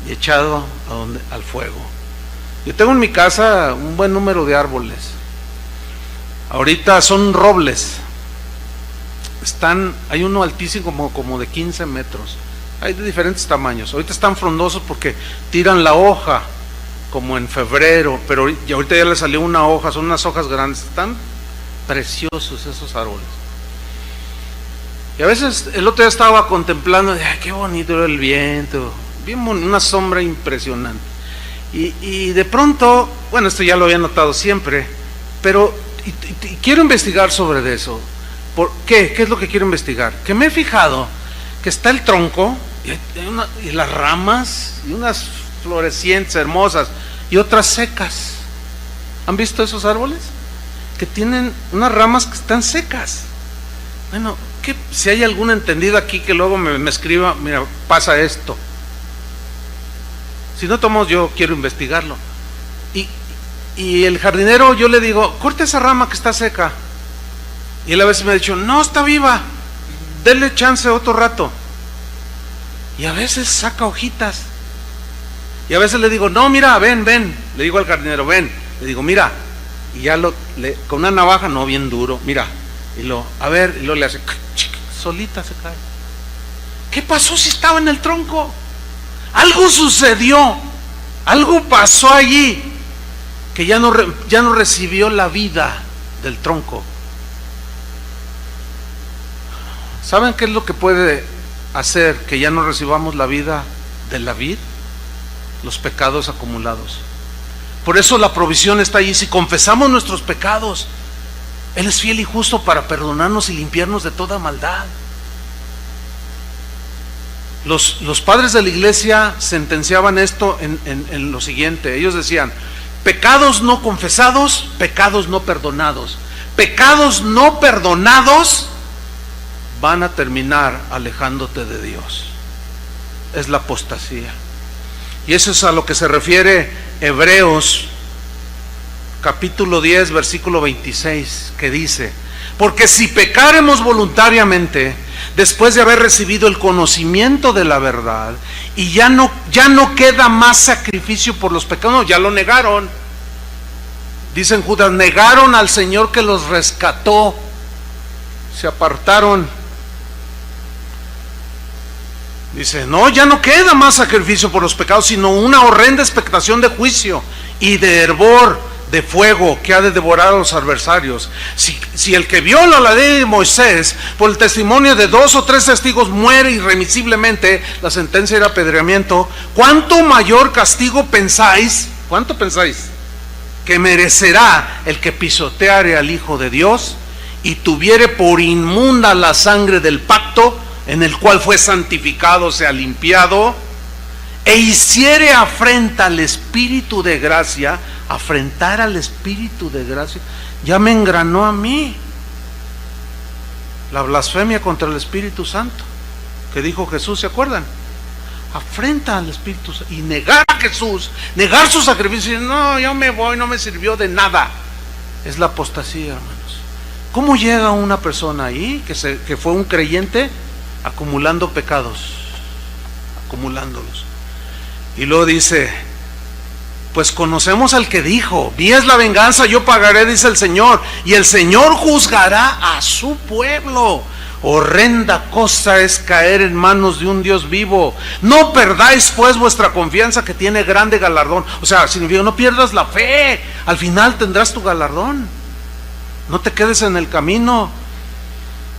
y echado al fuego. Yo tengo en mi casa un buen número de árboles. Ahorita son robles. Hay uno altísimo como de 15 metros. Hay de diferentes tamaños. Ahorita están frondosos porque tiran la hoja como en febrero, pero ahorita ya le salió una hoja, son unas hojas grandes. Están preciosos esos árboles. Y a veces el otro día estaba contemplando, ay, qué bonito era el viento, bien una sombra impresionante. Y de pronto, bueno, esto ya lo había notado siempre, pero y quiero investigar sobre eso. ¿Por qué? ¿Qué es lo que quiero investigar? Que me he fijado que está el tronco y las ramas y unas florecientes hermosas y otras secas. ¿Han visto esos árboles? Que tienen unas ramas que están secas. Bueno, si hay algún entendido aquí que luego me escriba, mira, pasa esto. Si no tomamos, yo quiero investigarlo. Y el jardinero, yo le digo, corta esa rama que está seca. Y él a veces me ha dicho, no, está viva, denle chance otro rato. Y a veces saca hojitas. Y a veces le digo, no, mira, ven. Le digo al jardinero, ven. Le digo, mira. Y ya con una navaja, no, bien duro, mira. Y luego le hace, solita se cae. ¿Qué pasó si estaba en el tronco? Algo sucedió, algo pasó allí, que ya no recibió la vida del tronco. ¿Saben qué es lo que puede hacer que ya no recibamos la vida de la vid? Los pecados acumulados. Por eso la provisión está allí. Si confesamos nuestros pecados, Él es fiel y justo para perdonarnos y limpiarnos de toda maldad. Los padres de la iglesia sentenciaban esto en lo siguiente. Ellos decían, pecados no confesados, pecados no perdonados. Pecados no perdonados van a terminar alejándote de Dios. Es la apostasía. Y eso es a lo que se refiere Hebreos capítulo 10 versículo 26, que dice, porque si pecáremos voluntariamente después de haber recibido el conocimiento de la verdad, y ya no queda más sacrificio por los pecados, no, ya lo negaron. Dicen Judas, negaron al Señor que los rescató, se apartaron. Dice, no, ya no queda más sacrificio por los pecados, sino una horrenda expectación de juicio y de hervor de fuego que ha de devorar a los adversarios. Si el que viola la ley de Moisés por el testimonio de 2 o 3 testigos muere irremisiblemente, la sentencia era apedreamiento, ¿cuánto mayor castigo pensáis? ¿Cuánto pensáis que merecerá el que pisoteare al Hijo de Dios y tuviere por inmunda la sangre del pacto en el cual fue santificado, sea limpiado, e hiciere afrenta al Espíritu de gracia? Afrentar al Espíritu de gracia ya me engranó a mí. La blasfemia contra el Espíritu Santo que dijo Jesús, ¿se acuerdan? Afrenta al Espíritu Santo y negar a Jesús, negar su sacrificio. No, yo me voy, no me sirvió de nada. Es la apostasía, hermanos. ¿Cómo llega una persona ahí que fue un creyente acumulando pecados, acumulándolos? Y luego dice, pues conocemos al que dijo, mía es la venganza, yo pagaré, dice el Señor, y el Señor juzgará a su pueblo. Horrenda cosa es caer en manos de un Dios vivo. No perdáis pues vuestra confianza, que tiene grande galardón. O sea, significa, no pierdas la fe, al final tendrás tu galardón. No te quedes en el camino.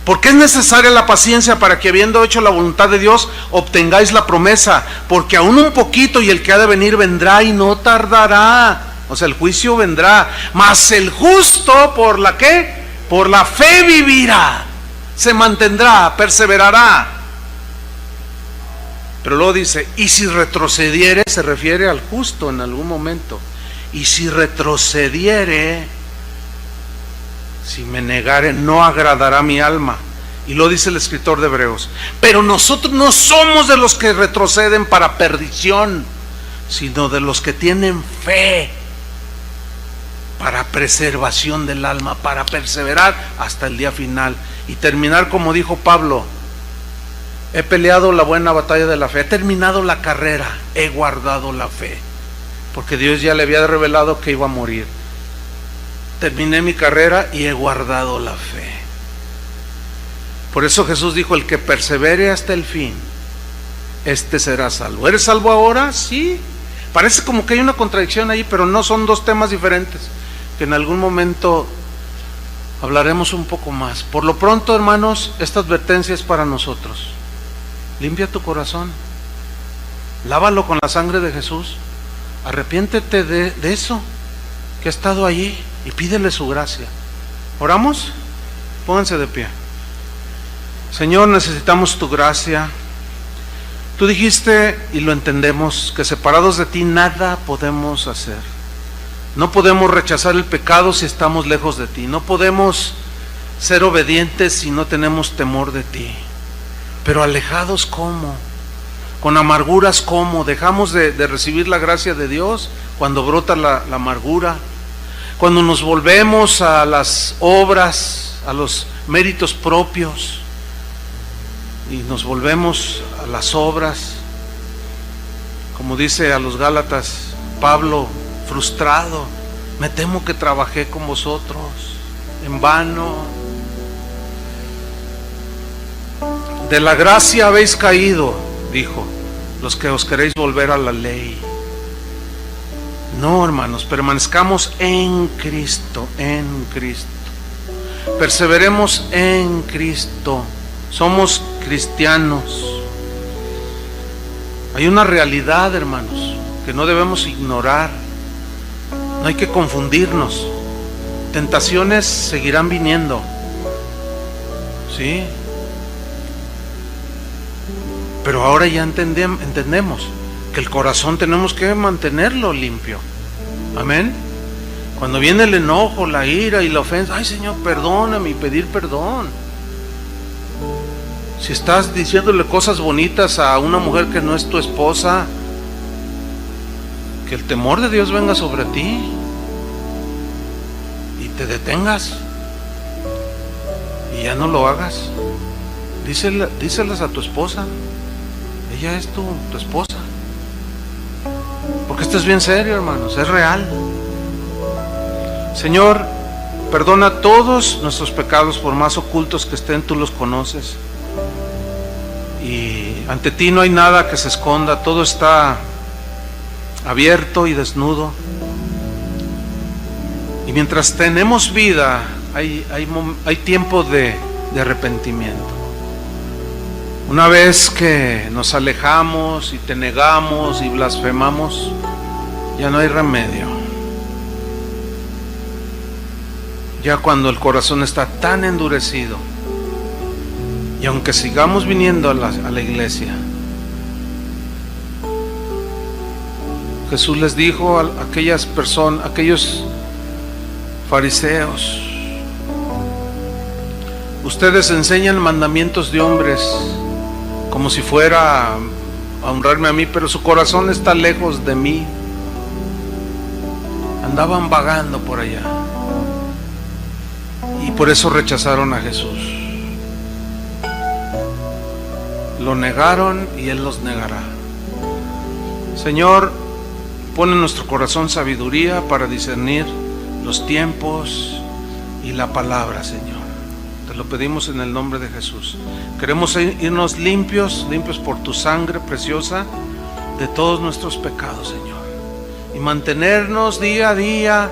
Porque es necesaria la paciencia para que, habiendo hecho la voluntad de Dios, obtengáis la promesa. Porque aún un poquito y el que ha de venir vendrá y no tardará. O sea, el juicio vendrá. Mas el justo, ¿por la qué? Por la fe vivirá. Se mantendrá, perseverará. Pero luego dice, y si retrocediere, se refiere al justo en algún momento. Y si retrocediere, si me negare, no agradará mi alma. Y lo dice el escritor de Hebreos. Pero nosotros no somos de los que retroceden para perdición, sino de los que tienen fe para preservación del alma, para perseverar hasta el día final y terminar como dijo Pablo: he peleado la buena batalla de la fe, he terminado la carrera, he guardado la fe, porque Dios ya le había revelado que iba a morir. Terminé mi carrera y he guardado la fe. Por eso Jesús dijo: el que persevere hasta el fin, este será salvo. ¿Eres salvo ahora? Sí. Parece como que hay una contradicción ahí, pero no, son dos temas diferentes, que en algún momento hablaremos un poco más. Por lo pronto, hermanos, esta advertencia es para nosotros. Limpia tu corazón, lávalo con la sangre de Jesús, arrepiéntete de eso que ha estado allí y pídele su gracia. ¿Oramos? Pónganse de pie. Señor, necesitamos tu gracia. Tú dijiste, y lo entendemos, que separados de ti nada podemos hacer. No podemos rechazar el pecado si estamos lejos de ti. No podemos ser obedientes si no tenemos temor de ti. Pero alejados, ¿cómo? Con amarguras, ¿cómo? Dejamos de recibir la gracia de Dios cuando brota la amargura. Cuando nos volvemos a las obras, a los méritos propios, y nos volvemos a las obras, como dice a los Gálatas Pablo, frustrado: me temo que trabajé con vosotros en vano. De la gracia habéis caído, dijo, los que os queréis volver a la ley. No, hermanos, permanezcamos en Cristo, en Cristo. Perseveremos en Cristo. Somos cristianos. Hay una realidad, hermanos, que no debemos ignorar. No hay que confundirnos. Tentaciones seguirán viniendo, ¿sí? Pero ahora ya entendemos que el corazón tenemos que mantenerlo limpio. Amén. Cuando viene el enojo, la ira y la ofensa, ay Señor, perdóname, y pedir perdón. Si estás diciéndole cosas bonitas a una mujer que no es tu esposa, que el temor de Dios venga sobre ti y te detengas y ya no lo hagas. Díselas a tu esposa. Ella es tu esposa. Porque esto es bien serio, hermanos, es real. Señor, perdona todos nuestros pecados, por más ocultos que estén, tú los conoces. y ante ti no hay nada que se esconda, todo está abierto y desnudo. Y mientras tenemos vida, hay tiempo de arrepentimiento. Una vez que nos alejamos y te negamos y blasfemamos, ya no hay remedio. Ya cuando el corazón está tan endurecido, y aunque sigamos viniendo a la iglesia, Jesús les dijo a aquellas personas, aquellos fariseos: ustedes enseñan mandamientos de hombres como si fuera a honrarme a mí, pero su corazón está lejos de mí. Andaban vagando por allá y por eso rechazaron a Jesús. Lo negaron y Él los negará. Señor, pon en nuestro corazón sabiduría para discernir los tiempos y la palabra, Señor. Te lo pedimos en el nombre de Jesús. Queremos irnos limpios por tu sangre preciosa de todos nuestros pecados, Señor, y mantenernos día a día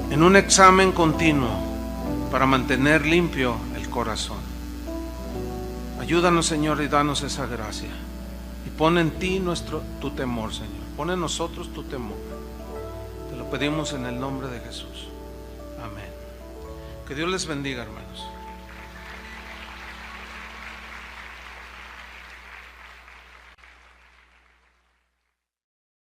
en un examen continuo para mantener limpio el corazón. Ayúdanos, Señor, y danos esa gracia. Y pon en ti tu temor, Señor. Pon en nosotros tu temor. Te lo pedimos en el nombre de Jesús. Amén. Que Dios les bendiga, hermanos.